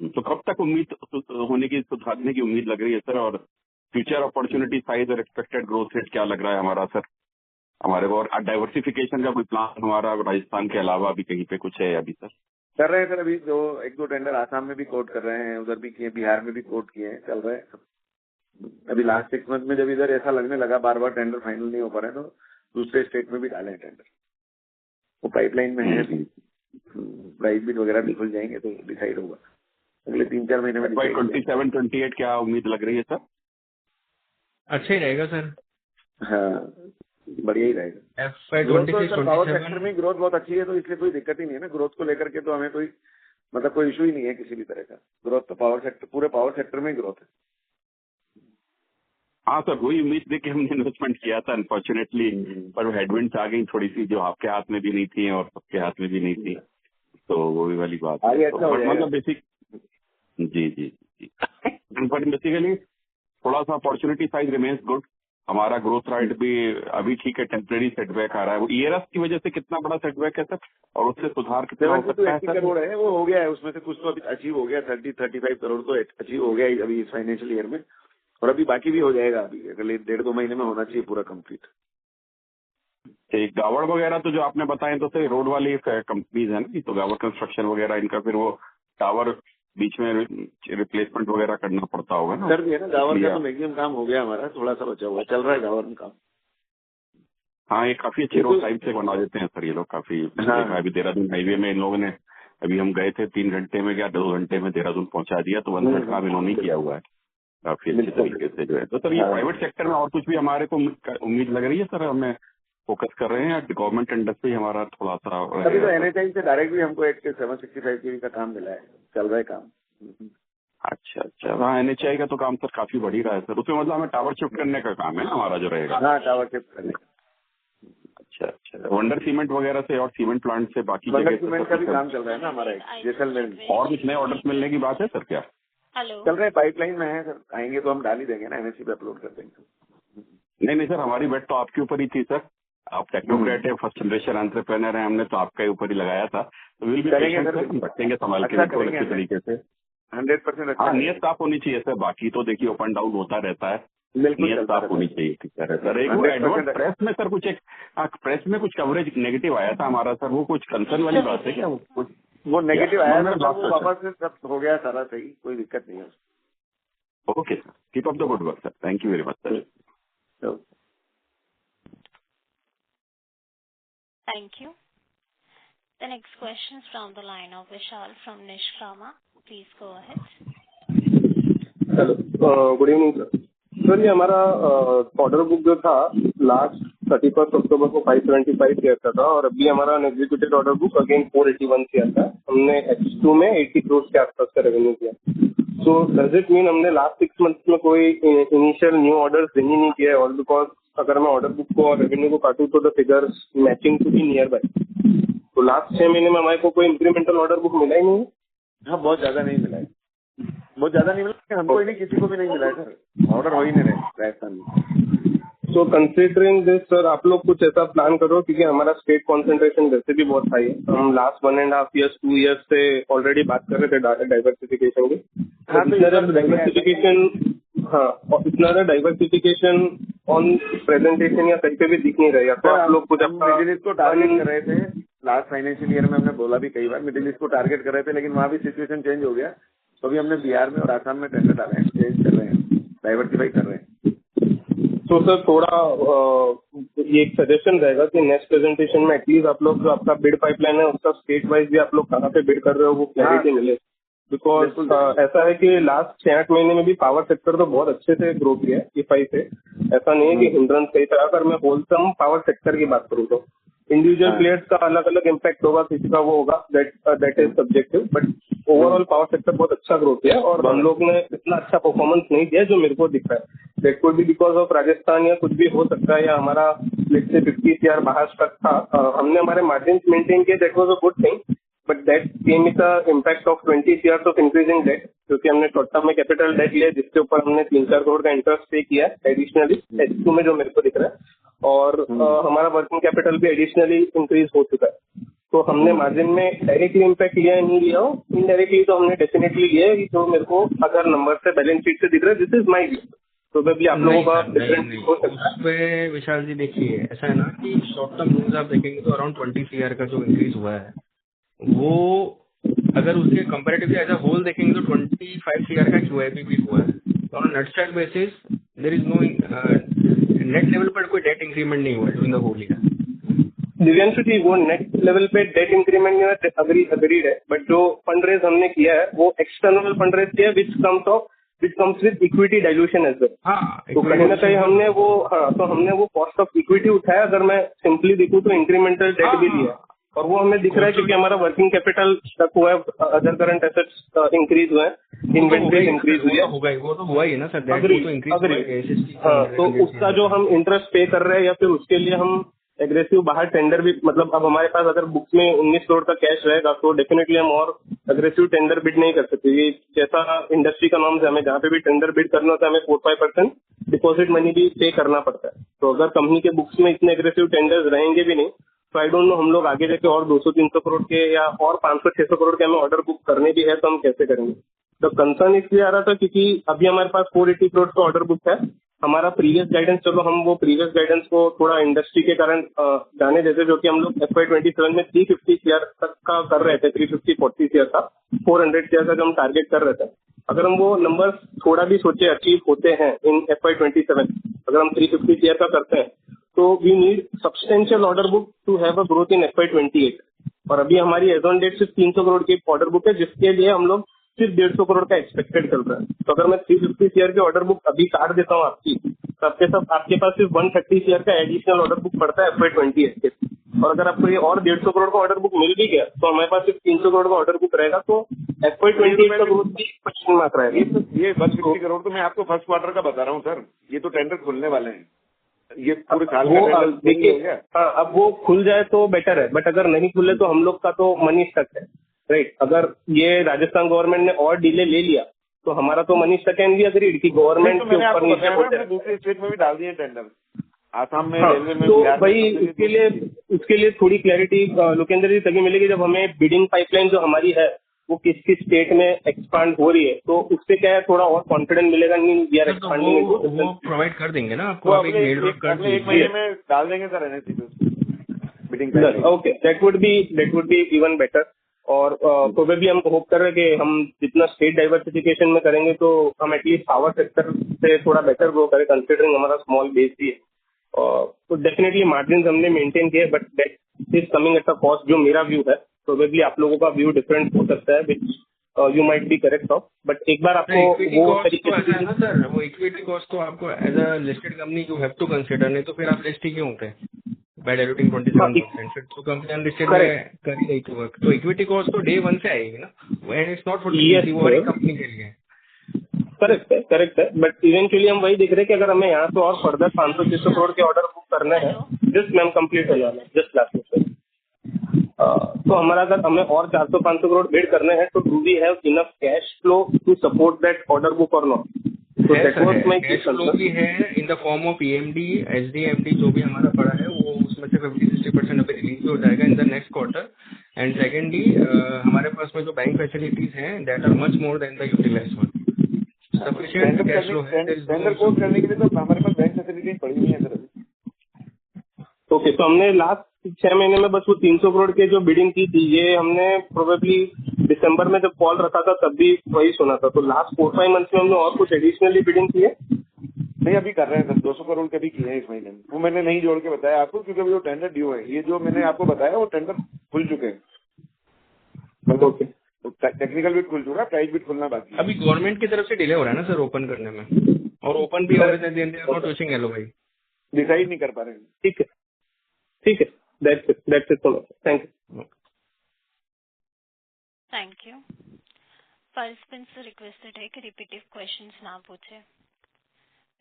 तो कब तक उम्मीद होने की, सुधारने की उम्मीद लग रही है सर? और फ्यूचर अपॉर्चुनिटी साइज और एक्सपेक्टेड ग्रोथ रेट क्या लग रहा है हमारा सर हमारे को? और डाइवर्सिफिकेशन का कोई प्लान हमारा राजस्थान के अलावा भी कहीं पे कुछ है अभी सर? कर रहे हैं सर, अभी जो 1-2 टेंडर आसाम में भी कोट कर रहे हैं, उधर भी किए, बिहार में भी कोट किए हैं, चल रहे हैं। अभी लास्ट 6 मंथ में जब इधर ऐसा लगने लगा बार बार टेंडर फाइनल नहीं हो पा रहे, तो दूसरे स्टेट में भी डाले हैं टेंडर, वो पाइपलाइन में है अभी। प्राइस बिड वगैरह भी खुल जाएंगे तो डिसाइड होगा अगले 3-4 महीने में। 27-28 क्या उम्मीद लग रही है सर? अच्छा ही रहेगा सर। हाँ, बढ़िया ही रहेगा। पावर सेक्टर में ग्रोथ बहुत अच्छी है, तो इसलिए कोई दिक्कत ही नहीं है ना ग्रोथ को लेकर के, तो हमें कोई मतलब कोई इशू ही नहीं है किसी भी तरह का। ग्रोथ तो पावर सेक्टर, पूरे पावर सेक्टर में ग्रोथ है। हाँ सर, वही उम्मीद देख के हमने इन्वेस्टमेंट किया था, अनफॉर्चुनेटली पर हेडविंड्स आ गई थोड़ी सी, जो आपके हाथ में भी नहीं थी और सबके हाथ में भी नहीं थी, तो वो भी वाली बात है। मतलब बेसिक जी पर बेसिकली थोड़ा सा अपॉर्चुनिटी साइज रिमेन्स गुड। हमारा ग्रोथ रेट भी अभी ठीक है, टेम्परेरी सेटबैक आ रहा है। वो ERS की वजह से कितना बड़ा सेटबैक है सर, और उससे सुधार कितना हो सकता है सर? करोड़ है, वो हो गया है, उसमें से कुछ तो अभी अचीव हो गया, 30-35 करोड़ तो अचीव हो गया अभी इस फाइनेंशियल ईयर में, और अभी बाकी भी हो जाएगा, अभी अगले 1.5-2 महीने में होना चाहिए पूरा कंप्लीट। ठीक, गावड़ वगैरह तो जो आपने बताए तो सर रोड वाली कंपनीज है ना, तो गावड़ कंस्ट्रक्शन वगैरह, इनका फिर वो टावर बीच में रिप्लेसमेंट वगैरह करना पड़ता होगा ना? कर दिया ना, गावड़ का तो मैक्सिमम काम हो गया हमारा, थोड़ा सा बचा हुआ चल रहा है गावड़ में काम। हाँ, ये काफी अच्छी रोड टाइप से बना देते हैं सर ये लोग, काफी। अभी देहरादून हाईवे में इन लोगों ने, अभी हम गए थे 3 घंटे में या 2 घंटे में देहरादून पहुंचा दिया, तो 1/3 काम इन्होंने किया हुआ है काफी अच्छे तरीके से जो है। तो सर ये प्राइवेट सेक्टर में और कुछ भी हमारे को उम्मीद लग रही है सर? हमें फोकस कर रहे हैं, गवर्नमेंट इंडस्ट्री हमारा थोड़ा सा? अभी तो NHI से डायरेक्ट भी हमको एक 765 kV का काम मिला है, चल रहा है काम। अच्छा, हाँ NHI का तो काम सर काफी बढ़ ही रहा है सर। उसमें मतलब हमें टावर शिफ्ट करने का काम है ना हमारा जो रहेगा? हाँ, टावर शिफ्ट करने का। अच्छा, वंडर सीमेंट वगैरह से और सीमेंट प्लांट से बाकी वंडर सीमेंट का भी काम चल रहा है ना हमारा, जैसलमेर में। और कुछ नए ऑर्डर्स मिलने की बात है सर क्या? चल रहे पाइपलाइन में है सर, आएंगे तो हम डाल ही देंगे ना, NSE पे अपलोड कर देंगे। नहीं सर, हमारी बेट तो आपके ऊपर ही थी सर, आप टेक्नोक्रेट है, फर्स्ट जनरेशन एंटरप्रेन्योर है, हमने तो आपके ऊपर ही लगाया था, तो विल भी रखेंगे संभाल के अच्छे तरीके से। 100%। हाँ, नियत साफ होनी चाहिए सर, बाकी तो देखिए अप एंड डाउन होता रहता है, नियत साफ होनी चाहिए। ठीक है सर, एक वो एडवर्ट प्रेस में सर कुछ एक प्रेस में कुछ कवरेज नेगेटिव आया था हमारा सर, वो कुछ कंसर्न वाली बात है क्या? वो नेगेटिव आया था, वापस से सब हो गया सारा सही, कोई दिक्कत नहीं है। Okay sir, keep up the good work sir, thank you very much sir. Thank you. The next question is from the line of Vishal from Nishkama. Please go ahead. Hello, good evening sir. Sir ये हमारा order book जो था last 31 अक्टूबर को 575 किया था, और अभी हमारा अनएग्जीक्यूटेड ऑर्डर बुक अगेन 481 किया था। हमने H2 में 80 करोड़ के आसपास का रेवेन्यू किया। सो डज इट मीन हमने लास्ट 6 मंथ में कोई इनिशियल न्यू ऑर्डर्स ही नहीं किया है? ऑल बिकॉज अगर मैं ऑर्डर बुक को और रेवेन्यू को काटूं तो the figures matching to be nearby. तो लास्ट 6 महीने में हमारे को कोई इंक्रीमेंटल ऑर्डर बुक मिला ही नहीं है। हाँ, बहुत ज्यादा नहीं मिला है, बहुत ज्यादा नहीं मिला, हमको ही नहीं, किसी को भी नहीं मिला है सर, ऑर्डर हो ही नहीं रहे राजस्थान में। सो कंसिडरिंग दिस सर, आप लोग कुछ ऐसा प्लान करो, क्योंकि हमारा स्टेट कॉन्सेंट्रेशन वैसे भी बहुत हाई है। हम लास्ट 1.5 years 2 years से ऑलरेडी बात कर रहे थे डाइवर्सिफिकेशन की। डाइवर्सिफिकेशन ऑन प्रेजेंटेशन या कहीं पे भी दिख नहीं रही है। तो आप लोग कुछ मिडिल ईस्ट को टारगेट कर रहे थे लास्ट फाइनेंशियल ईयर में, हमने बोला भी कई बार मिडिल ईस्ट को टारगेट कर रहे थे, लेकिन वहाँ भी सिचुएशन चेंज हो गया, तो अभी हमने बिहार में और आसाम में टेंडर डाले हैं, चेंज कर रहे हैं, डाइवर्सिफाई कर रहे हैं। तो सर थोड़ा ये एक सजेशन रहेगा कि नेक्स्ट प्रेजेंटेशन में एटलीस्ट आप लोग जो आपका बिड पाइपलाइन है उसका स्टेट वाइज भी आप लोग कहाँ पे बिड कर रहे हो वो क्लैरिटी मिले। बिकॉज ऐसा है कि लास्ट 6-8 महीने में भी पावर सेक्टर तो बहुत अच्छे से ग्रो किया है EFI से, ऐसा नहीं है कि हिंड्रेंस कहीं पे। अगर मैं होलसम पावर सेक्टर की बात करूँ तो इंडिविजुअल प्लेयर्स का अलग अलग इम्पैक्ट होगा, किसी का वो होगा, that is subjective, but overall power sector बहुत अच्छा ग्रोथ किया और हम लोग ने इतना अच्छा परफॉर्मेंस नहीं दिया जो मेरे को दिख रहा है। That could be because of Rajasthan या कुछ भी हो सकता है, या हमारा लेट्स से 50 CR बाहर स्टक था, हमने हमारे मार्जिन मेंटेन किए, that was a good thing, but that came with the impact of 20 CR of increasing debt, क्योंकि हमने शॉर्ट टर्म में कैपिटल डेट लिया जिसके ऊपर हमने 3-4 करोड़ का इंटरेस्ट पे किया एडिशनली H2 में, जो मेरे को दिख रहा है, और हमारा वर्किंग कैपिटल भी एडिशनली इंक्रीज हो चुका है। तो हमने मार्जिन में डायरेक्टली इम्पैक्ट लिया नहीं लिया, इनडायरेक्टली तो हमने डेफिनेटली लिया है, जो मेरे को अगर नंबर से बैलेंस शीट से दिख रहा है, this is my view. Probably आप लोगों का डिफरेंट हो सकता है। उसमें विशाल जी देखिए, ऐसा है ना कि शॉर्ट टर्म न्यूज आप देखेंगे तो अराउंड 20 CR का जो इंक्रीज हुआ है, वो अगर उसके कंपैरेटिवली एज अ होल देखेंगे तो 25 CR का QIP भी हुआ है। तो on net stack basis there is no net level पर कोई डेट इंक्रीमेंट नहीं हुआ during the whole year. Divyanshu ji, वो नेट लेवल पे डेट इंक्रीमेंट नहीं है, अग्रीड है, बट जो फंड रेज हमने किया है वो एक्सटर्नल फंड रेज किया है which comes with equity dilution as well. तो कहीं ना कहीं हमने वो कॉस्ट ऑफ इक्विटी उठाया। अगर मैं सिंपली देखूं तो इंक्रीमेंटल डेट भी लिया, और वो हमें दिख रहा है क्योंकि हमारा वर्किंग कैपिटल तक हुआ है, अदर करंट एसेट्स इंक्रीज हुए हैं, इन्वेंट्री इंक्रीज हुई है, वो तो हुआ ही ना सर, अग्री। हाँ, तो उसका जो हम इंटरेस्ट पे कर रहे हैं या फिर उसके लिए हम एग्रेसिव बाहर टेंडर भी, मतलब अब हमारे पास अगर बुक्स में 19 करोड़ का कैश रहेगा तो डेफिनेटली हम और एग्रेसिव टेंडर बिड नहीं कर सकते। ये जैसा इंडस्ट्री का नॉर्म्स है, हमें जहाँ पे भी टेंडर बिड करना होता है हमें 4-5% डिपॉजिट मनी भी पे करना पड़ता है। तो अगर कंपनी के बुक्स में इतने एग्रेसिव टेंडर्स रहेंगे भी नहीं, तो आई डोंट नो हम लोग आगे जाके और 200-300 करोड़ के या और 500-600 करोड़ के हमें ऑर्डर बुक करने भी है तो हम कैसे करेंगे। तो कंसर्न इसलिए आ रहा था क्योंकि अभी हमारे पास 480 करोड़ का ऑर्डर बुक है। हमारा प्रीवियस गाइडेंस, चलो हम वो प्रीवियस गाइडेंस को थोड़ा इंडस्ट्री के कारण जाने देते, जो कि हम लोग FY27 में 350 CR तक का कर रहे थे, 350-40 CR था, 400 CR का जो हम टारगेट कर रहे थे। अगर हम वो नंबर थोड़ा भी सोचे अचीव होते हैं इन FY27, अगर हम 350 CR का करते हैं, तो we need substantial order book to have a growth in FY28। और अभी हमारी एज ऑन डेट सिर्फ 300 करोड़ की ऑर्डर बुक है, जिसके लिए हम लोग सिर्फ 150 करोड़ का एक्सपेक्टेड चल रहा है। तो अगर मैं 350 CR की ऑर्डर बुक अभी काट देता हूँ आपकी, सबके सब आपके पास सिर्फ 130 CR का एडिशनल ऑर्डर बुक पड़ता है FY28 के। और अगर आपको ये और 150 करोड़ का ऑर्डर बुक मिल भी गया तो हमारे पास सिर्फ 300 करोड़ का ऑर्डर बुक रहेगा, तो FY28 का ग्रोथ भी क्वेश्चन मार्क रहेगा। ये 150 करोड़ तो मैं आपको फर्स्ट क्वार्टर का बता रहा हूँ सर, ये तो टेंडर खुलने वाले हैं, ये पूरे साल का टेंडर देखिए, अब वो खुल जाए तो बेटर है, बट अगर नहीं खुले तो हम लोग का तो मनी स्टक है, राइट। अगर ये राजस्थान गवर्नमेंट ने और डिले ले लिया तो हमारा तो मनी स्टक है। अग्रीड कि गवर्नमेंट के ऊपर नीचे होते हैं, दूसरे स्टेट में भी डाल दिए टेंडर, आसाम में, रेलवे में। तो भाई उसके लिए थोड़ी क्लैरिटी लोकेंद्र जी तभी मिलेगी जब हमें बिडिंग पाइपलाइन जो हमारी है वो किस किस स्टेट में एक्सपांड हो रही है, तो उससे क्या है थोड़ा और कॉन्फिडेंस मिलेगा। नहीं यार एक्सपांडिंग, वो प्रोवाइड कर देंगे ना आपको, आप एक मेल ड्रॉप कर दीजिए, 1 महीने में डाल देंगे सर NSE पे bidding. Okay, that would be even better. और प्रोबेबली हम होप कर रहे हैं कि हम जितना स्टेट डाइवर्सिफिकेशन में करेंगे तो हम एटलीस्ट पावर सेक्टर से थोड़ा बेटर ग्रो करें, कंसिडरिंग हमारा स्मॉल बेस भी है। तो डेफिनेटली मार्जिन हमने मेंटेन किए, but that is coming at a cost, जो मेरा व्यू है। प्रोबेबली आप लोगों का व्यू डिफरेंट हो सकता है, which you might be correct of, but एक बार आपको वो तरीके से ऐसा है ना सर, वो इक्विटी कॉस्ट तो आपको as a listed company you have to consider, नहीं तो फिर आप लिस्ट ही क्यों होते हैं बाय डाइल्यूटिंग 27%, फिर तो कंपनी अनलिस्टेड में कर ही रही थी वर्क। तो इक्विटी कॉस्ट तो डे 1 से आएगी ना, एंड इट्स नॉट फॉर किसी वो हर कंपनी के लिए। करेक्ट है, बट इवेंचुअली हम वही देख रहे हैं कि अगर हमें यहाँ से और फर्दर 500-600 करोड़ के ऑर्डर बुक करने हैं, जस्ट मैम कंप्लीट हो जाना, जस्ट लास्ट में। तो हमारा अगर हमें और 400-500 करोड़ बिड करने हैं, तो do we have enough cash flow to support that order book और नॉट? तो that was my cash flow भी है in the form of EMD, SDMD जो भी हमारा पड़ा है, वो उसमें से 50-60% अभी रिलीज हो जाएगा in the next quarter. And secondly हमारे पास में जो बैंक फैसिलिटीज हैं that are much more than the utilised one. Sufficient cash flow है। टेंडर कोर्स करने के लिए तो हमारे पास बैंक फैसिलिटी पड़ी हुई है सर। ओके, तो हमने लास्ट 6 महीने में बस वो 300 करोड़ के जो बिडिंग की थी, ये हमने प्रोबेबली दिसंबर में जब कॉल रखा था तब भी वही सुना था। तो लास्ट 4-5 मंथ्स में हमने और कुछ एडिशनली बिडिंग की है? नहीं, अभी कर रहे हैं सर, 200 करोड़ के भी किए हैं इस महीने में। वो मैंने नहीं जोड़ के बताया आपको क्योंकि अभी वो टेंडर ड्यू है। ये जो मैंने आपको बताया वो टेंडर खुल चुके हैं, मतलब टेक्निकल बिट खुल चुका है, प्राइस बिट खुलना बाकी है। अभी गवर्नमेंट की तरफ से डिले हो रहा है ना सर ओपन करने में, और ओपन भी हो रहे थे, नॉट विशिंग हेलो भाई, डिसाइड नहीं कर पा रहे हैं। ठीक है, that's it for thank you. Thank you. Participants requested है कि रिपीटिव क्वेश्चंस ना पूछे।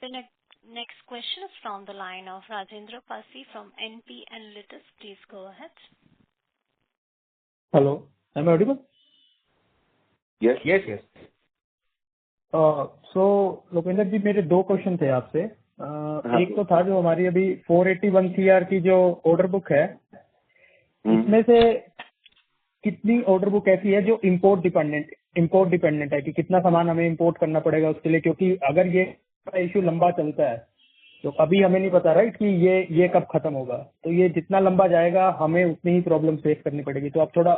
The Next question is from the line of Rajendra Pasi from NP Analytics. Please go ahead. Hello, am I audible? Yes. Yes, yes. सो लोकेंद्र जी, मेरे दो question थे आपसे। एक तो था जो हमारी अभी 481 CR की जो ऑर्डर बुक है, इसमें से कितनी ऑर्डर बुक ऐसी है जो इम्पोर्ट डिपेंडेंट है कि कितना सामान हमें इम्पोर्ट करना पड़ेगा उसके लिए, क्योंकि अगर ये इश्यू लंबा चलता है तो अभी हमें नहीं पता राइट कि ये कब खत्म होगा, तो ये जितना लंबा जाएगा हमें उतनी ही प्रॉब्लम फेस करनी पड़ेगी। तो आप थोड़ा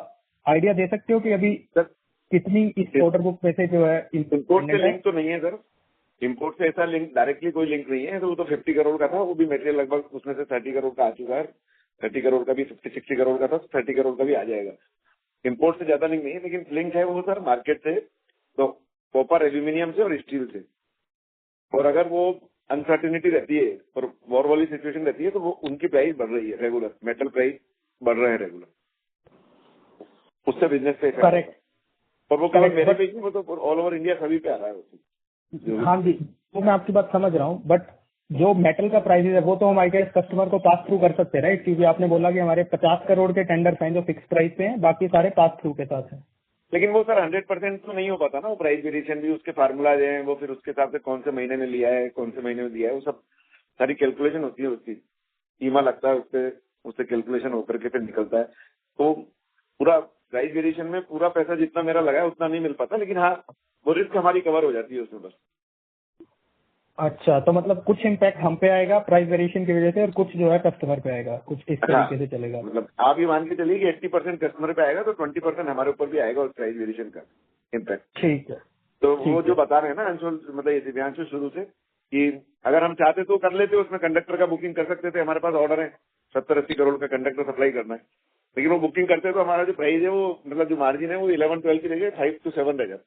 आइडिया दे सकते हो कि अभी कितनी इस ऑर्डर बुक में से जो है इम्पोर्ट से लिंक तो नहीं है सर। इम्पोर्ट से ऐसा लिंक डायरेक्टली कोई लिंक नहीं है। तो वो तो 50 करोड़ का था, वो भी मटेरियल लगभग उसमें से 30 करोड़ का आ चुका है। 30 करोड़ का भी 50-60 करोड़ का था, 30 करोड़ का भी आ जाएगा। इम्पोर्ट से ज्यादा लिंक नहीं है, लेकिन लिंक है वो सर मार्केट से, तो कॉपर, एल्यूमिनियम से और स्टील से। और अगर वो अनसर्टेनिटी रहती है और वॉर वाली सिचुएशन रहती है तो वो उनकी प्राइस बढ़ रही है रेगुलर, मेटल प्राइस बढ़ रहे हैं रेगुलर, उससे बिजनेस पे करेक्ट। और वो केवल मेरे पे ही, वो तो ऑल ओवर इंडिया सभी पे आ रहा है। हाँ जी, वो मैं आपकी बात समझ रहा हूँ, बट जो मेटल का प्राइस है वो तो हम आई गेस कस्टमर को पास थ्रू कर सकते हैं राइट, क्योंकि आपने बोला कि हमारे 50 करोड़ के टेंडर्स हैं जो फिक्स प्राइस पे हैं, बाकी सारे पास थ्रू के साथ हैं। लेकिन वो सर 100% तो नहीं हो पाता ना, वो प्राइस वेरिएशन भी, उसके फार्मूलाज हैं, वो फिर उसके हिसाब से कौन से महीने में लिया है, कौन से महीने में दिया है, वो सब सारी कैलकुलेशन होती है, उसकी कीमा लगता है, उससे कैलकुलेशन होकर के फिर निकलता है। तो पूरा प्राइस वेरिएशन में पूरा पैसा जितना मेरा लगा है उतना नहीं मिल पाता, लेकिन हाँ वो रिस्क हमारी कवर हो जाती है उसमें बस। अच्छा, तो मतलब कुछ इम्पैक्ट हम पे आएगा प्राइस वेरिएशन की वजह से और कुछ जो है कस्टमर पे आएगा, कुछ इस तरीके से चलेगा। मतलब आप ये मान के चलिए कि 80% कस्टमर पे आएगा तो 20% हमारे ऊपर भी आएगा उस प्राइस वेरिएशन का इम्पैक्ट। ठीक है। तो वो जो बता रहे हैं ना अंशुल, मतलब ये दिव्यांशु शुरू से, कि अगर हम चाहते तो कर लेते, उसमें कंडक्टर का बुकिंग कर सकते थे। हमारे पास ऑर्डर है 70-80 करोड़ का कंडक्टर सप्लाई करना है, लेकिन वो बुकिंग करते तो हमारा जो प्राइस है वो, मतलब जो मार्जिन है वो 11-12 की जगह 5 to 7 रह जाता।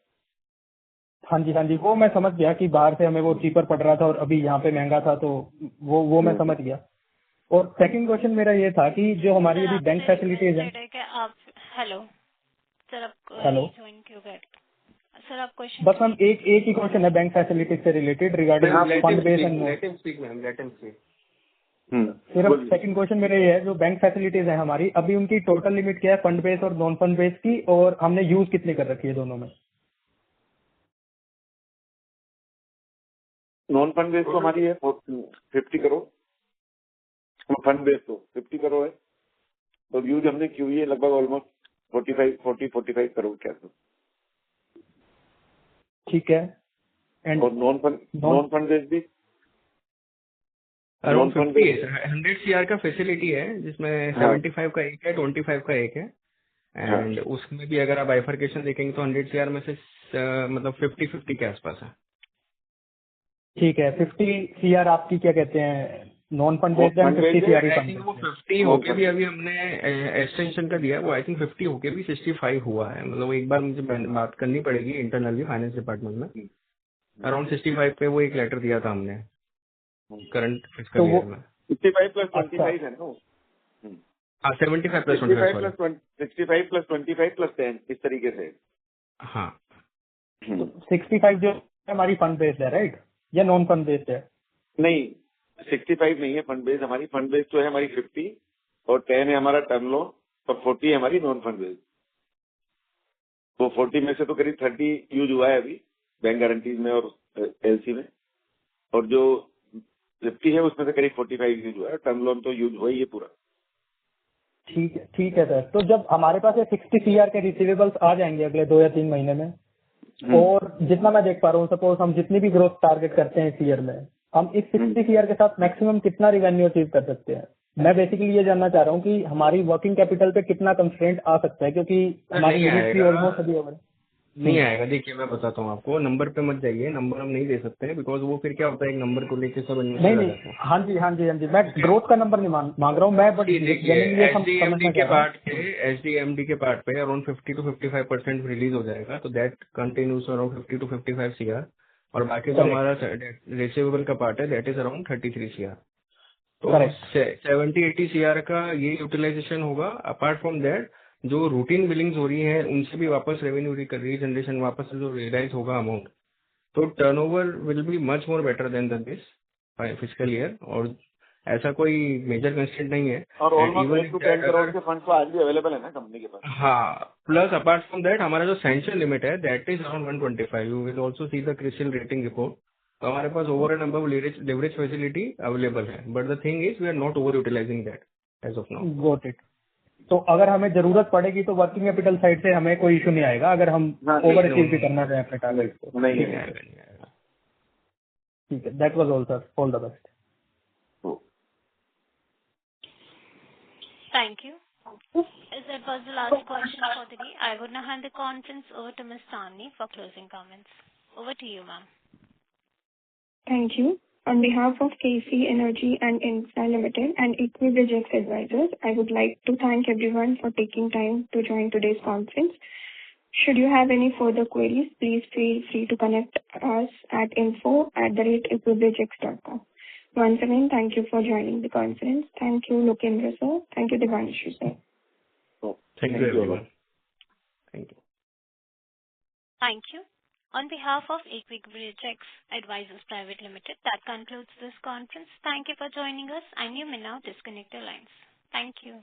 हाँ जी, वो मैं समझ गया कि बाहर से हमें वो चीपर पड़ रहा था और अभी यहाँ पे महंगा था, तो वो मैं समझ गया। और सेकंड क्वेश्चन मेरा ये था कि जो हमारी अभी बैंक फैसिलिटीज है। हेलो सर, आप हेलो ज्वाइन क्यों कर सर, आप क्वेश्चन बस हम एक ही क्वेश्चन है बैंक फैसिलिटीज से related regarding fund base and फिर अब सेकंड क्वेश्चन मेरा ये है, जो बैंक फैसिलिटीज है हमारी अभी उनकी टोटल लिमिट क्या है फंड बेस और नॉन फंड बेस की, और हमने यूज कितनी कर रखी है दोनों में? नॉन फंड बेस तो हमारी है 50 करोड़, फंड बेस तो 50 करोड़ है, तो यूज हमने क्यों है लगभग ऑलमोस्ट 45 करोड़ के आसपास। ठीक है। एंड और नॉन फंड बेस भी अराउंड 100 CR का फैसिलिटी है, जिसमें 75 का एक है, 25 का एक है। एंड उसमें भी अगर आप बाइफर्केशन देखेंगे तो 100 CR में से मतलब 50-50 के आसपास है। ठीक है, 50 CR आपकी क्या कहते हैं non fund based and 50 CR he fund. वो 50 होके भी अभी हमने एक्सटेंशन का दिया है, वो आई थिंक 50 होके भी 65 हुआ है। मतलब एक बार मुझे बात करनी पड़ेगी इंटरनली फाइनेंस डिपार्टमेंट में। अराउंड 65 पे वो एक लेटर दिया था हमने करंट फिस्कल ईयर में। 65 + 25 है ना? हाँ, 75 + 65 + 25 + 10 इस तरीके से। हाँ, तो 65 जो हमारी फंड बेस्ड है राइट, या नॉन फंड बेस्ड है? नहीं, 65 नहीं है फंड बेस्ड हमारी। फंड बेस्ड तो है हमारी 50 और 10 है हमारा टर्म लोन और 40 है हमारी नॉन फंड बेस्ड। तो 40 में से तो करीब 30 यूज हुआ है अभी बैंक गारंटीज में और एलसी में, और जो 50 है उसमें से करीब 45 यूज हुआ है। टर्म लोन तो यूज हुआ ही है पूरा। ठीक है सर। तो जब हमारे पास 60 CR के रिसीवेबल्स आ जाएंगे अगले 2 या 3 महीने में, और जितना मैं देख पा रहा हूँ, सपोज हम जितनी भी ग्रोथ टारगेट करते हैं इस ईयर में, हम इस 60 CR के साथ मैक्सिमम कितना रिवेन्यू अचीव कर सकते हैं? मैं बेसिकली ये जानना चाह रहा हूँ कि हमारी वर्किंग कैपिटल पे कितना कंस्ट्रेंट आ सकता है, क्योंकि हमारी लिमिट भी ऑलमोस्ट अभी ओवर नहीं आएगा। देखिए मैं बताता हूँ आपको, नंबर पे मत जाइए, नंबर हम नहीं दे सकते हैं, बिकॉज वो फिर क्या होता है एक नंबर को लेके सब नहीं। हाँ जी, मैं ग्रोथ का नंबर नहीं मांग रहा हूँ मैं, बट एसडीएमडी के पार्ट पे अराउंड 50 to 55% रिलीज हो जाएगा, तो that continuous around 50 to 55 CR, और बाकी जो हमारा रिसीवेबल का पार्ट है दैट इज अराउंड 33 CR। तो 70-80 CR का ये यूटिलाइजेशन होगा। अपार्ट फ्रॉम दैट जो रूटीन बिलिंग्स हो रही है उनसे भी वापस रेवेन्यू रीजनरेशन वापस जो रियलाइज होगा अमाउंट, तो turnover will be much more better than this. Physical year, और ऐसा कोई मेजर कंस्ट्रेंट नहीं है। और And almost even 8 to if 10 that crore अगर, के फंड तो आज भी अवेलेबल है ना कंपनी के पास। हाँ, प्लस अपार्ट फ्रॉम दैट हमारा जो सैंक्शन लिमिट है that is around 125। You will also see the CRISIL rating report. तो हमारे पास over and above leverage facility available है, but the thing is we are not over utilising that as of now. Got it. तो अगर हमें जरूरत पड़ेगी तो वर्किंग कैपिटल साइड से हमें कोई इशू नहीं आएगा अगर हम ओवर अचीव भी करना चाहें अपने टारगेट को। नहीं नहीं है। आएगा, नहीं आएगा। ठीक है, that was all sir, all the best. Thank you. As that was the last question for the day, I would now hand the conference over to Ms. Sani for closing comments. Over to you, ma'am. Thank you. On behalf of KC Energy and Infra Limited and Equibridge X Advisors, I would like to thank everyone for taking time to join today's conference. Should you have any further queries, please feel free to connect us at info@equibridgex.com. Once again, thank you for joining the conference. Thank you, Lokendra sir. Thank you, Devanshu sir. Thank you everyone. Thank you. Thank you. On behalf of Equibridge X Advisors Private Limited, that concludes this conference. Thank you for joining us, and you may now disconnect your lines. Thank you.